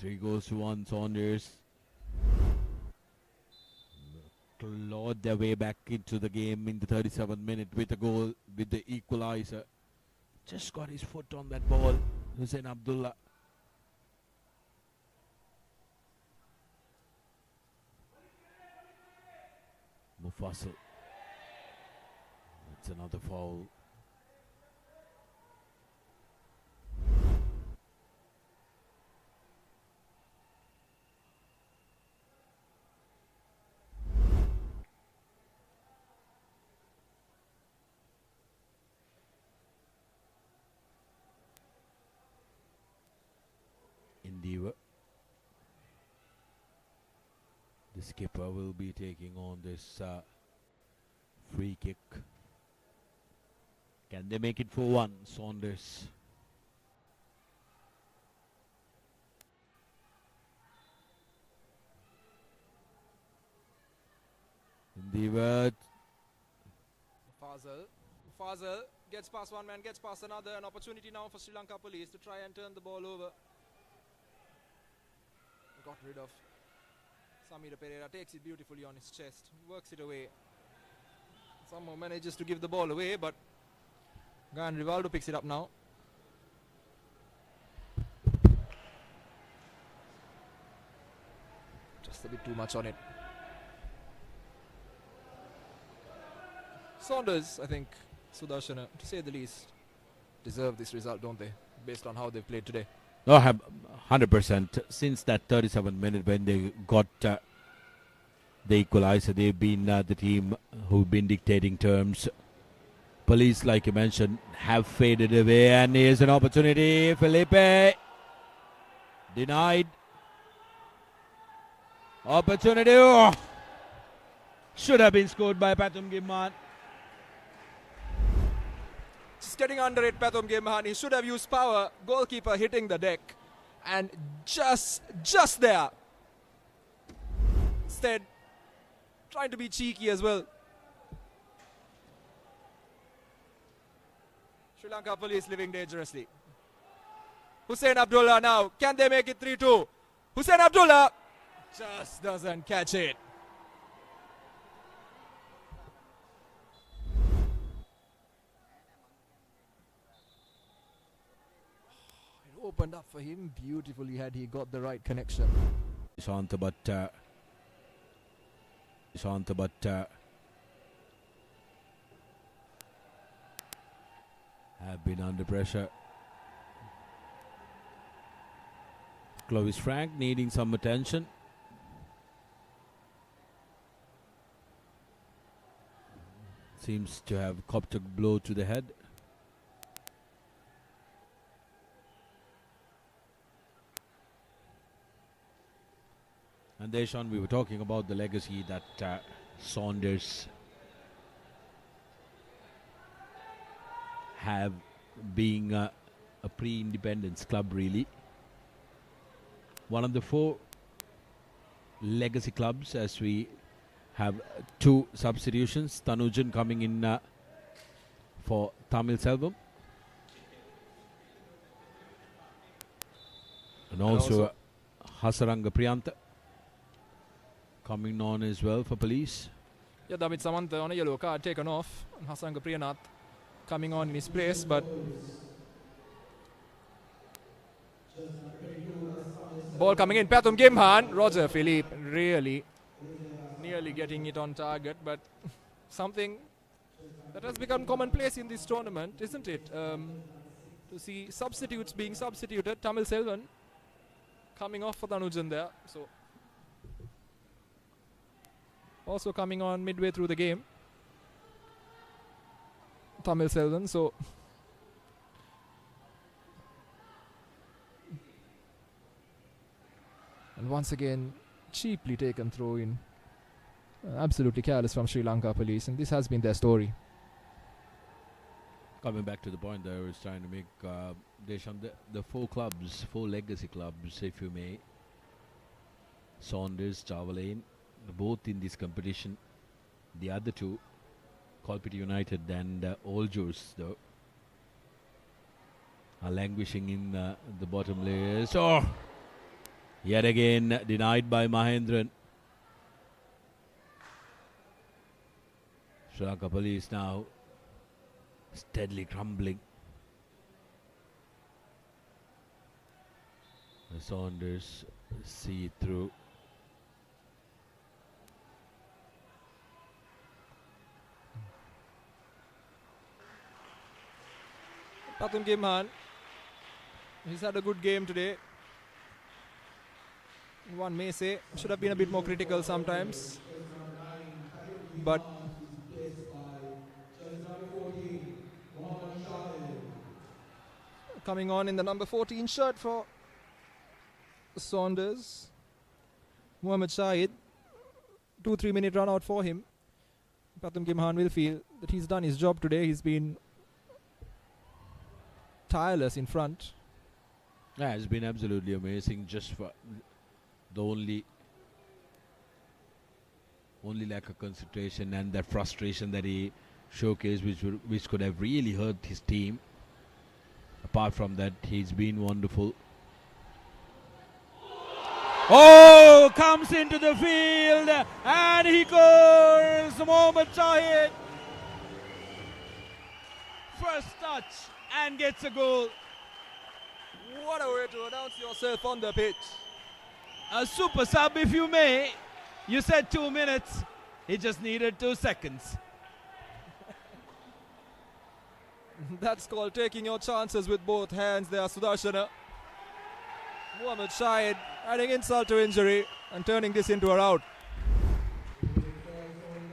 3-1 Saunders. Clawed their way back into the game in the 37th minute with a goal, with the equalizer. Just got his foot on that ball, Hussein Abdullah. Mufassal. It's another foul. Endeavour. The skipper will be taking on this free kick. Can they make it for 1? Saunders. Endeavour. Fazal gets past one man, gets past another. An opportunity now for Sri Lanka Police to try and turn the ball over. Got rid of Samira Pereira, takes it beautifully on his chest, works it away. Somehow manages to give the ball away, but Gayan Rivaldo picks it up now. Just a bit too much on it. Saunders, I think, Sudarshana, to say the least, deserve this result, don't they? Based on how they've played today. No, 100%. Since that 37th minute when they got the equalizer, they've been the team who've been dictating terms. Police, like you mentioned, have faded away, and here's an opportunity. Felipe denied. Opportunity. Oh. Should have been scored by Pathum Gimman. Just getting under it, Pathum Gimhan. He should have used power. Goalkeeper hitting the deck. And just there. Instead, trying to be cheeky as well. Sri Lanka Police living dangerously. Hussein Abdullah now. Can they make it 3-2? Hussein Abdullah just doesn't catch it. opened up for him beautifully had he got the right connection. Shanta, but have been under pressure. Clovis Frank needing some attention. Seems to have copped a blow to the head. And Deshaun, we were talking about the legacy that Saunders have, being a pre-independence club, really. One of the 4 legacy clubs, as we have 2 substitutions. Tanujan coming in for Tamil Selvam. And also Hasaranga Priyantha coming on as well for Police. Yeah, David Samantha on a yellow card taken off. And Hassan Gapriyanath coming on in his place, but ball coming in. Pathum Gimhan. Roger Philippe really nearly getting it on target, but something that has become commonplace in this tournament, isn't it? To see substitutes being substituted. Tamil Selvan coming off for Tanujan there. So also coming on midway through the game, Tamil Selvan. So and once again cheaply taken throw in, absolutely careless from Sri Lanka Police, and this has been their story. Coming back to the point that I was trying to make, Deshan, the 4 clubs, 4 legacy clubs, if you may, Saunders, Chawalain, both in this competition. The other 2, Kolpiti United and Oljurs, though, are languishing in the bottom layers. Oh, yet again denied by Mahendran. Sri Lanka Police now steadily crumbling. The Saunders see it through. Pathum Gimhan, he's had a good game today. One may say should have been a bit more critical sometimes, but coming on in the number 14 shirt for Saunders, Mohammad Shahid, 2-3 minute run out for him. Pathum Gimhan will feel that he's done his job today. He's been tireless in front. Yeah, it's been absolutely amazing. Just for the only lack of concentration and that frustration that he showcased, which could have really hurt his team. Apart from that, he's been wonderful. Oh, comes into the field and he goes, Mohammad Shahid. First touch and gets a goal. What a way to announce yourself on the pitch. A super sub, if you may. You said 2 minutes. He just needed 2 seconds. That's called taking your chances with both hands there, Sudarshana. Mohammad Shahid adding insult to injury and turning this into a rout.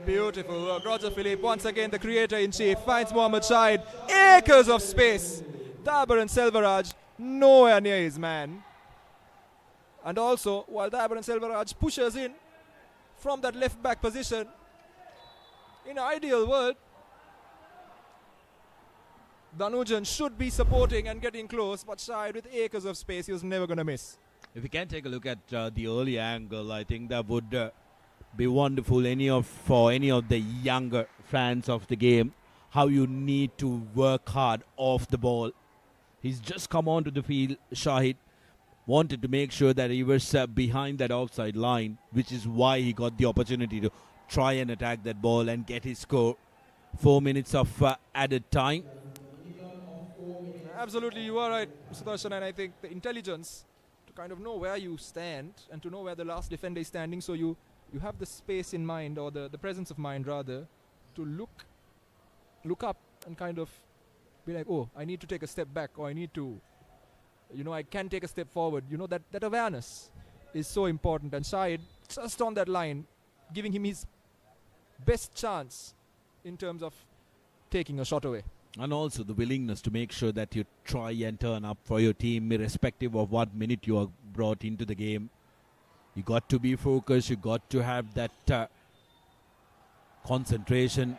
Beautiful work. Roger Philippe, once again the creator-in-chief, finds Mohammad Shahid. Acres of space. Dabar and Selvaraj nowhere near his man. And also, while Dabar and Selvaraj pushes in from that left back position, in an ideal world, Danujan should be supporting and getting close, but Shahid with acres of space, he was never going to miss. If we can take a look at the early angle, I think that would be wonderful for any of the younger fans of the game, how you need to work hard off the ball. He's just come onto the field. Shahid wanted to make sure that he was behind that offside line, which is why he got the opportunity to try and attack that ball and get his score. 4 minutes of added time. Absolutely, you are right, Sudarshan, and I think the intelligence to kind of know where you stand and to know where the last defender is standing, so you have the space in mind, or the presence of mind rather, to look up and kind of be like, oh, I need to take a step back, or I need to, I can take a step forward. That awareness is so important, and Shahid just on that line, giving him his best chance in terms of taking a shot away. And also the willingness to make sure that you try and turn up for your team, irrespective of what minute you are brought into the game. You got to be focused. You got to have that concentration.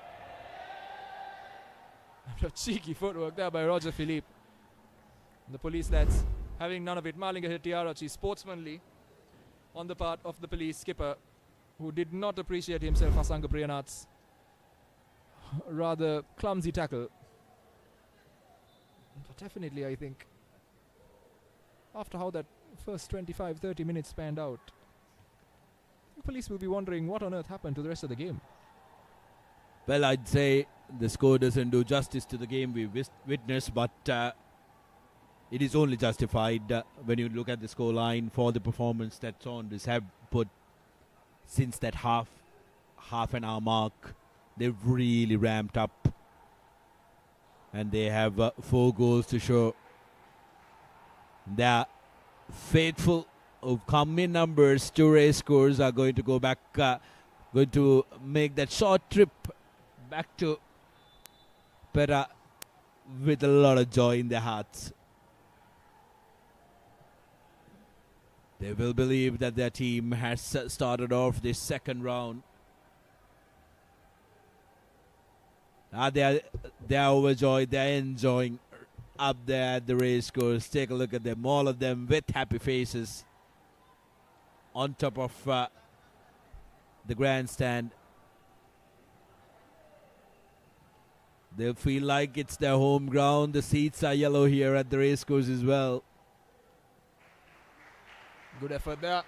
Cheeky footwork there by Roger Philippe. The police lads having none of it. Malinga Hettiarachi, sportsmanly on the part of the police skipper, who did not appreciate himself Asanga Priyanath's rather clumsy tackle. But definitely, I think, after how that first 25-30 minutes panned out, the police will be wondering what on earth happened to the rest of the game. Well, I'd say the score doesn't do justice to the game we witnessed, but it is only justified when you look at the scoreline for the performance that Saunders have put since that half an hour mark. They've really ramped up, and they have 4 goals to show. They're faithful who've come in numbers. 2 race scores are going to go back, going to make that short trip back to Pera with a lot of joy in their hearts. They will believe that their team has started off this second round. They are overjoyed. They are enjoying up there at the race course. Take a look at them, all of them with happy faces on top of the grandstand. They feel like it's their home ground. The seats are yellow here at the race course as well. Good effort there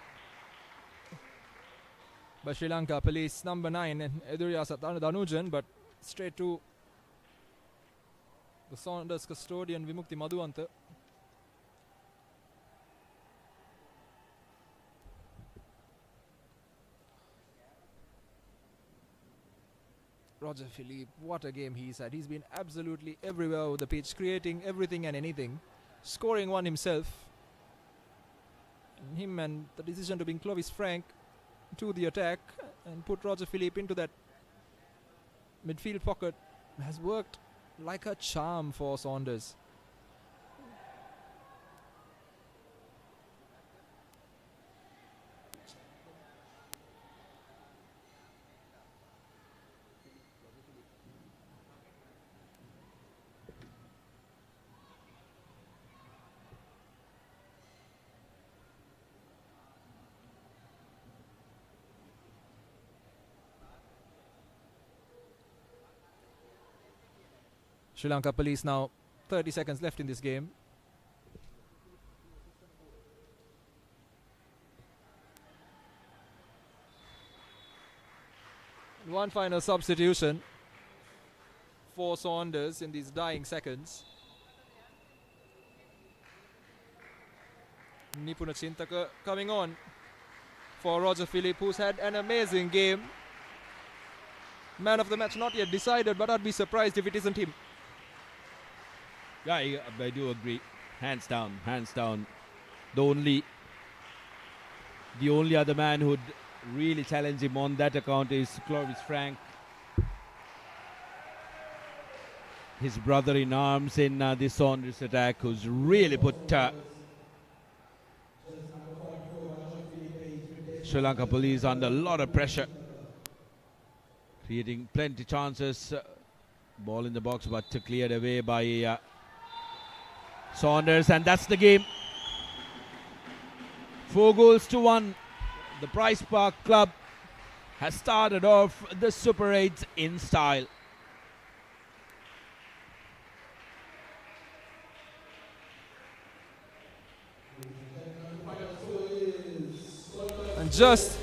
by Sri Lanka police, number 9, Eduriyasa Danujan, but straight to the Saunders custodian Vimukti Madhuwanta. Roger Philippe, what a game he's had. He's been absolutely everywhere over the pitch, creating everything and anything, scoring one himself. Him and the decision to bring Clovis Frank to the attack and put Roger Philippe into that midfield pocket has worked like a charm for Saunders. Sri Lanka police now 30 seconds left in this game. One final substitution for Saunders in these dying seconds. Nipuna Chintaka coming on for Roger Philippe, who's had an amazing game. Man of the match not yet decided, but I'd be surprised if it isn't him. Yeah, I do agree. Hands down, hands down. The only other man who'd really challenge him on that account is Clovis Frank. His brother in arms in this Saunders attack, who's really put Sri Lanka police under a lot of pressure, creating plenty chances. Ball in the box, but cleared away by Saunders, and that's the game. 4-1. The Price Park Club has started off the Super 8s in style. And just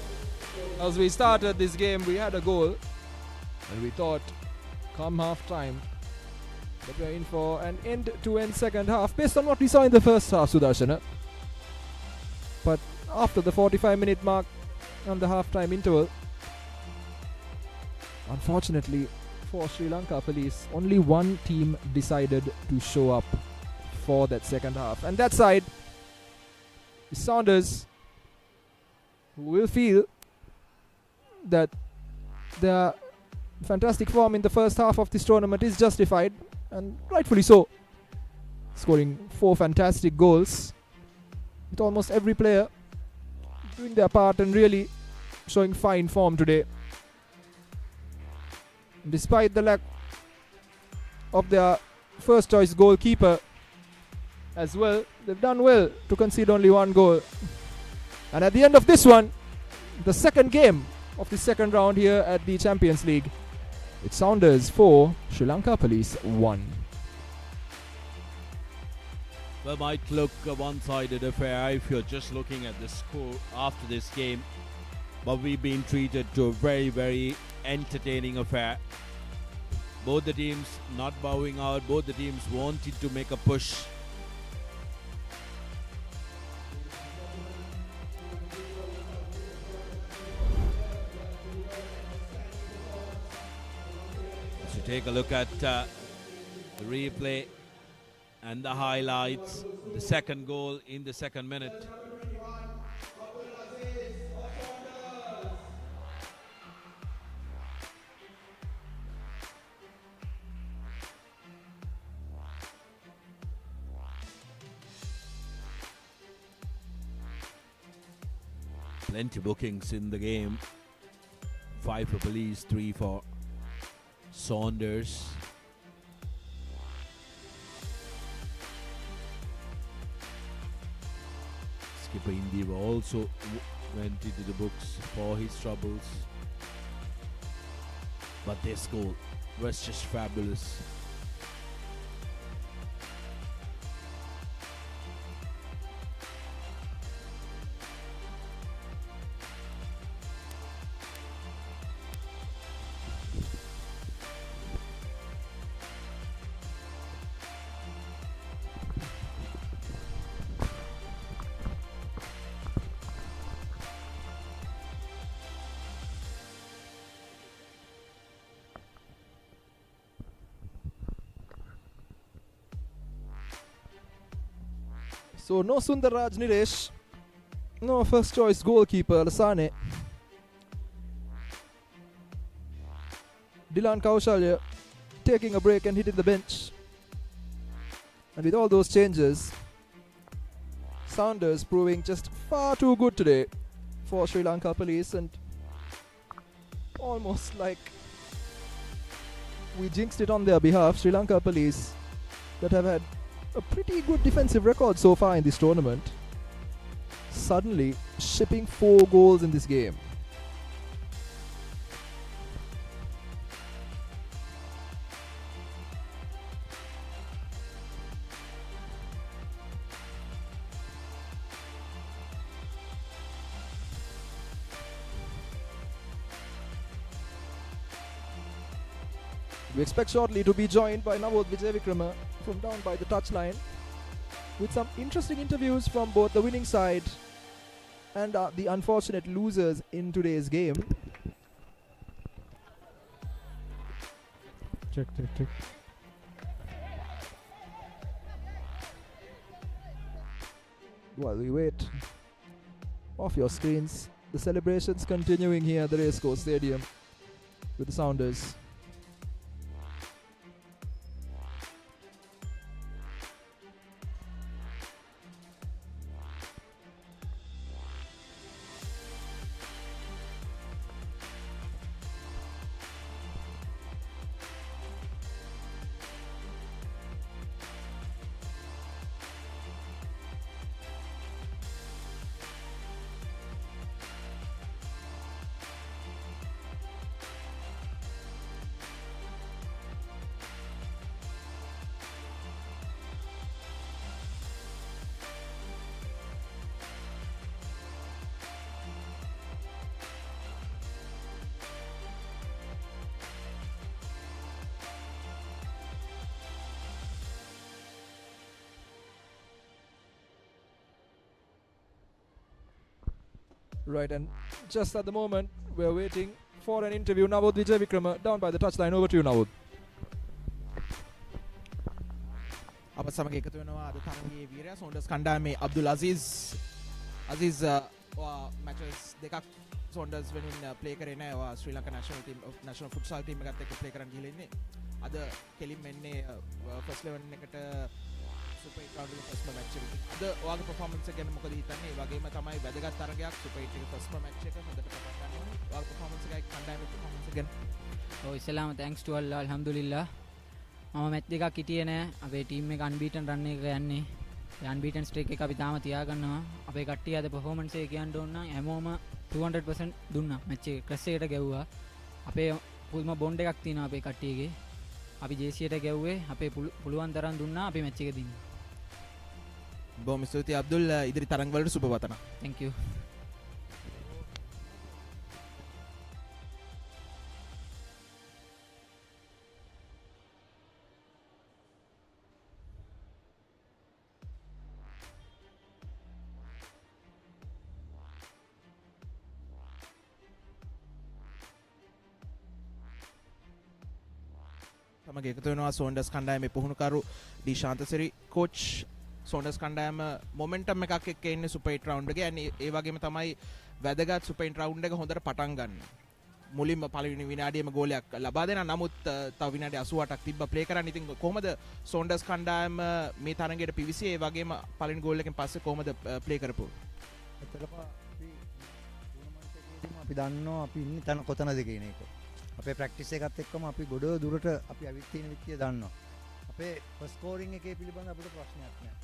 as we started this game, we had a goal, and we thought, come half time, But we're in for an end-to-end second half based on what we saw in the first half, Sudarshana. But after the 45-minute mark on the half-time interval, unfortunately for Sri Lanka Police, only one team decided to show up for that second half. And that side is Saunders, who will feel that their fantastic form in the first half of this tournament is justified, and rightfully so, scoring 4 fantastic goals with almost every player doing their part and really showing fine form today. Despite the lack of their first choice goalkeeper as well, they've done well to concede only 1 goal. And at the end of this one, the second game of the second round here at the Champions League, it's Saunders 4, Sri Lanka Police 1. Well, might look a one-sided affair if you're just looking at the score after this game, but we've been treated to a very, very entertaining affair. Both the teams not bowing out, both the teams wanted to make a push. So take a look at the replay and the highlights. The second goal in the second minute. Plenty bookings in the game. 5 for Police, 3 for Saunders. Skipper Indiva also went into the books for his troubles. But this goal was just fabulous. So no Sundarraj Niresh, no first choice goalkeeper Lasane. Dilan Kaushalya taking a break and hitting the bench. And with all those changes, Saunders proving just far too good today for Sri Lanka Police, and almost like we jinxed it on their behalf. Sri Lanka Police, that have had a pretty good defensive record so far in this tournament, suddenly shipping 4 goals in this game. We expect shortly to be joined by Navod Vijayvikrama from down by the touchline with some interesting interviews from both the winning side and the unfortunate losers in today's game. Check. While we wait, off your screens, the celebrations continuing here at the Racecourse Stadium with the Sounders. Right, and just at the moment, we're waiting for an interview. Navod Vijay Vikrama down by the touchline. Over to you, Navod. අප සමග එකතු වෙනවා අද තරගයේ වීරයා සෝන්ඩර්ස් කණ්ඩායමේ Abdul Azeez matches දෙකක් සෝන්ඩර්ස් වෙනුවෙන් play කරේ නෑ. ඔයා ශ්‍රී ලංකා නැෂනල් ෆුට්සල් ටීම් එකත් එක්ක ප්ලේ කරන්න ගිහලා ඉන්නේ. අද කෙලින් මෙන්නේ ෆස්ට් 11 එකට සුපර් 8 රවුන්ඩ් එකේ ෆස්ට් මැච් එක. අද ඔයාගේ පර්ෆෝමන්ස් එක ගැන මොකද හිතන්නේ? ඒ වගේම තමයි වැදගත් තරගයක් සුපර් 8 එකේ ෆස්ට් මැච් එක හොඳට පටන් ගන්න ඕනේ. ඔයාගේ පර්ෆෝමන්ස් එකයි කණ්ඩායමේ පර්ෆෝමන්ස් එක ගැන. ඔව් ඉස්ලාම thanks to Allah alhamdulillah. මම මැච් දෙකක් හිටියේ නෑ. අපේ ටීම් එක අන්බීටන් රන් එක යන්නේ. ඒ අන්බීටන් ස්ට්‍රීක් එක අපි තාම තියාගන්නවා. අපේ කට්ටිය අද පර්ෆෝමන්ස් එක කියන්න ඕන නම් හැමෝම 200% දුන්නා. මැච් එක ක්‍රස් එකට ගැව්වා. අපේ පුදුම බොන්ඩ් එකක් තියෙනවා අපේ කට්ටියගේ. අපි ජේසියට ගැව්වේ. අපේ පුළුවන් තරම් දුන්නා අපි මැච් එක දින්න. බොහොම ස්තුතියි අබ්දුල්. ඉදිරි තරඟ වලට සුබ පතනවා. thank you. තමගේ එකතු වෙනවා සෝන්ඩර්ස් කණ්ඩායමේ පුහුණුකරු ඩී ශාන්තසිරි කෝච්. සෝන්ඩර්ස් කණ්ඩායම මොමෙන්ටම් එකක් එක්ක ඉන්නේ සුපර් 8 රවුන්ඩ් එකේ. ඒ වගේම තමයි වැදගත් සුපර් 8 රවුන්ඩ් එක හොඳට පටන් ගන්න. මුලින්ම පළවෙනි විනාඩියේම ගෝලයක් ලබා දෙනවා. නමුත් තව විනාඩි 88ක් තිබ්බ ප්ලේ කරන්න. ඉතින් කොහොමද සෝන්ඩර්ස් කණ්ඩායම මේ තරඟයට පිවිසියේ? ඒ වගේම පළවෙනි ගෝල් එකෙන් පස්සේ කොහොමද ප්ලේ කරපුවා? ඇත්තටම අපි ටූර්නමන්ට් එකේදීම අපි දන්නවා අපි ඉන්නේ තන කොතනද කියන එක. අපේ ප්‍රැක්ටිස් එකත් එක්කම අපි ගොඩ දුරට අපි අවිත් තියෙන විදිය දන්නවා. අපේ ෆස්ට් ස්කෝරින් එකේ පිළිබඳ අපිට ප්‍රශ්නයක් නැහැ.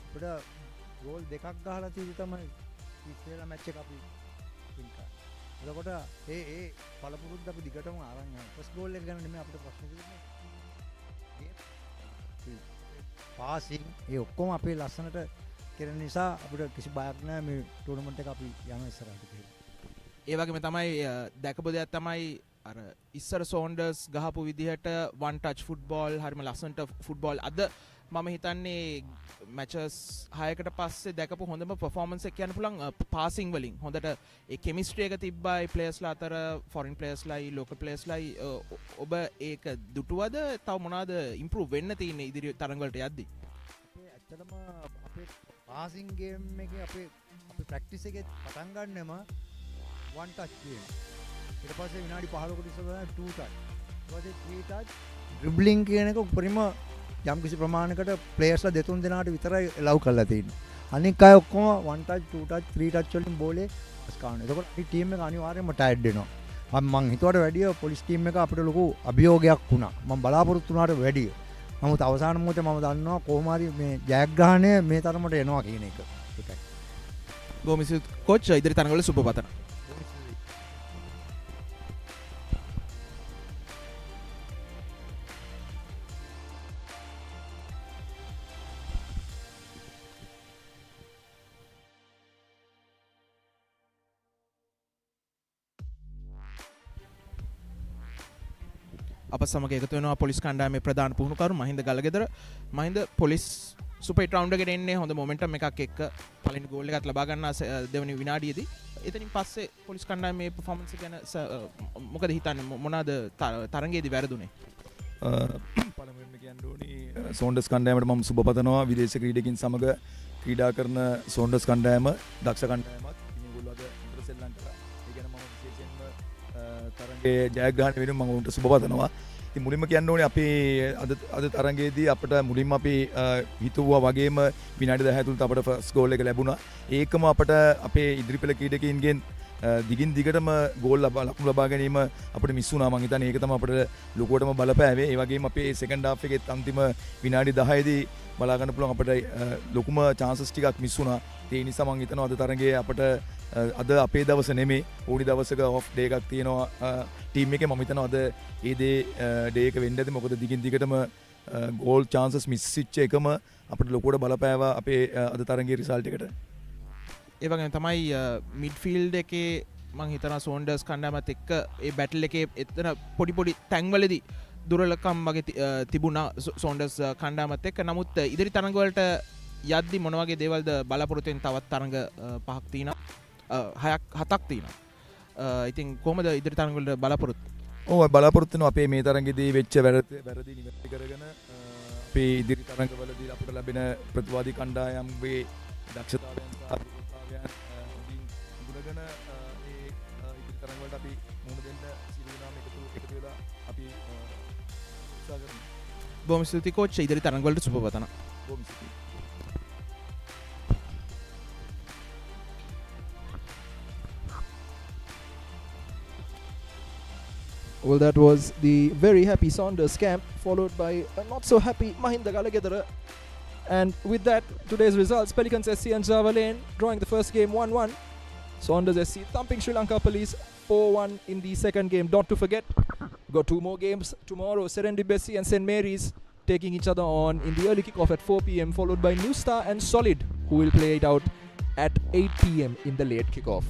අපිට ගෝල් දෙකක් ගහලා තියෙදි තමයි ඉස්සෙල්ලා මැච් එක අපි වින් කරා. එතකොට ඒ පළපුරුද්ද අපි දිගටම අරන් යනවා. ෆස්ට් ගෝල් එක ගැන නෙමෙයි අපිට ප්‍රශ්න තියෙන්නේ. පාසින් ඒ ඔක්කොම අපේ ලස්සනට කරන නිසා අපිට කිසි බයක් නැහැ මේ ටූර්නමන්ට් එක අපි යන ඉස්සරහට කියලා. ඒ වගේම තමයි දැකපු දෙයක් තමයි අර ඉස්සර සෝන්ඩර්ස් ගහපු විදිහට වන් ටච් ෆුට්බෝල් හරිම ලස්සනට ෆුට්බෝල්. අද මම හිතන්නේ මැචස් 6කට පස්සේ දැකපු හොඳම පර්ෆෝමන්ස් එක කියන්න පුළුවන් පාසිං වලින්. හොඳට ඒ කෙමිස්ට්‍රි එක තිබ්බයි ප්ලේයර්ස්ලා අතර, ෆොරින් ප්ලේයර්ස්ලායි ලෝකල් ප්ලේයර්ස්ලායි. ඔබ ඒක දුටුවද? තව මොනවාද ඉම්ප්‍රූව් වෙන්න තියෙන්නේ ඉදිරි තරඟ වලට යද්දී? ඇත්තටම අපේ පාසිං ගේම් එකේ අපේ ප්‍රැක්ටිස් එකේ පටන් ගන්නෙම වන් ටච් ගේම්. ඊට පස්සේ විනාඩි 15කට ඉස්සෙල්ලා 2 ටච්. ඊට පස්සේ 3 ටච් ඩ්‍රිබ්ලින් කියන එක උපරිම යම් කිසි ප්‍රමාණයකට ප්ලේයර්ස්ලා දෙතුන් දෙනාට විතරයි ලව් කරලා තියෙන්නේ. අනික අය ඔක්කොම 1 ටච් 2 ටච් 3 ටච් වලින් බෝලේ පස් කරනවා. එතකොට අපි ටීම් එක අනිවාර්යයෙන්ම ටයර්ඩ් වෙනවා. මම හිතුවට වැඩිය පොලිස් ටීම් එක අපිට ලොකු අභියෝගයක් වුණා. මම බලාපොරොත්තු වුණාට වැඩිය. නමුත් අවසාන මොහොතේ මම දන්නවා කොහොම හරි මේ ජයග්‍රහණය මේ තරමට එනවා කියන එක. ඒකයි. ගෝමිසු කෝච් ඉදිරි තරඟ වල සුබ පතනවා. අප සමග එකතු වෙනවා පොලිස් කණ්ඩායමේ ප්‍රධාන පුහුණුකරු Mahinda Galagedara. Mahinda police super 8 round එකට එන්නේ හොඳ මොමන්ටම් එකක් එක්ක පළවෙනි ගෝල් එකත් ලබා ගන්නා දෙවෙනි විනාඩියේදී. එතනින් පස්සේ පොලිස් කණ්ඩායමේ පර්ෆෝමන්ස් එක ගැන මොකද හිතන්නේ? මොනවාද තරඟයේදී වැරදුනේ? පළමුවෙන්ම කියන්න ඕනේ සෝන්ඩර්ස් කණ්ඩායමට මම සුබ පතනවා. විදේශ ක්‍රීඩකින් සමග ක්‍රීඩා කරන සෝන්ඩර්ස් කණ්ඩායම දක්ෂ කණ්ඩායමක්. ඉතින් ඒගොල්ලෝ අද ඉන්ටර්සෙල් ලං කරා. ඒ කියන්නේ මම විශේෂයෙන්ම තරඟයේ ජයග්‍රහණය වෙනුවෙන් මම උන්ට සුබ පතනවා. ඉතින් මුලින්ම කියන්න ඕනේ අපි අද තරඟයේදී අපිට මුලින්ම අපි හිතුවා වගේම විනාඩි 10 තුලත් අපිට ෆස්ට් ගෝල් එක ලැබුණා. ඒකම අපිට අපේ ඉදිරිපෙළ ක්‍රීඩකයින්ගෙන් දිගින් දිගටම ගෝල් ලකුණු ලබා ගැනීම අපිට මිස් වුණා. මම හිතන්නේ ඒක තමයි අපිට ලොකුවටම බලපෑවේ. ඒ වගේම අපේ සෙකන්ඩ් හාෆ් එකේ අන්තිම විනාඩි 10 දී බලා ගන්න පුළුවන් අපිට ලොකුම chances ටිකක් මිස් වුණා. ඒ නිසා මම හිතනවා අද තරඟයේ අපිට අද අපේ දවස නෙමෙයි ඕනි දවසක ඔෆ් ඩේ එකක් තියෙනවා ටීම් එකේ. මම හිතනවා අද ඒ ඩේ එක වෙන්න ඇති. මොකද දිගින් දිගටම ගෝල් chances මිස් වෙච්ච එකම අපිට ලොකුවට බලපෑවා අපේ අද තරඟයේ රිසල්ට් එකට. ඒ වගේම තමයි මිඩ්ෆීල්ඩ් එකේ මම හිතනවා සෝන්ඩර්ස් කණ්ඩායමත් එක්ක ඒ බැටල් එකේ එතන පොඩි තැන්වලදී දුර්වලකම් වගේ තිබුණා සෝන්ඩර්ස් කණ්ඩායමත් එක්ක. නමුත් ඉදිරි තරඟ වලට යද්දි මොන වගේ දේවල්ද බලාපොරොත්තු වෙන? තවත් තරඟ 5ක් තියෙනවා. හතක් තියෙනවා. ඉතින් කොහමද ඉදිරි තරඟවලට බලාපොරොත්තු? ඔව් බලාපොරොත්තු වෙනවා අපේ මේ තරඟෙදී වෙච්ච වැරදි නිවැරදි කරගෙන අපේ ඉදිරි තරඟවලදී අපිට ලැබෙන ප්‍රතිවාදී කණ්ඩායම්ගේ දක්ෂතාවයන් සහ දුර්වලතාවයන් ඉගෙන ඒ ඉදිරි තරඟවලට අපි මුහුණ දෙන්න සියලු දෙනාම එකතු වෙලා අපි උත්සාහ කරමු. බොහොම ස්තුතියි කෝච්. ඉදිරි තරඟවලට සුබ පතනවා. බොහොම ස්තුතියි. Well, that was the very happy Saunders camp, followed by a not so happy Mahinda Galagedara. And with that, today's results: Pelicans SC and Java Lane drawing the first game 1-1. Saunders SC thumping Sri Lanka Police 4-1 in the second game. Not to forget, we've got 2 more games tomorrow. Serendip SC and St. Mary's taking each other on in the early kickoff at 4 p.m, followed by New Star and Solid, who will play it out at 8 p.m. in the late kickoff.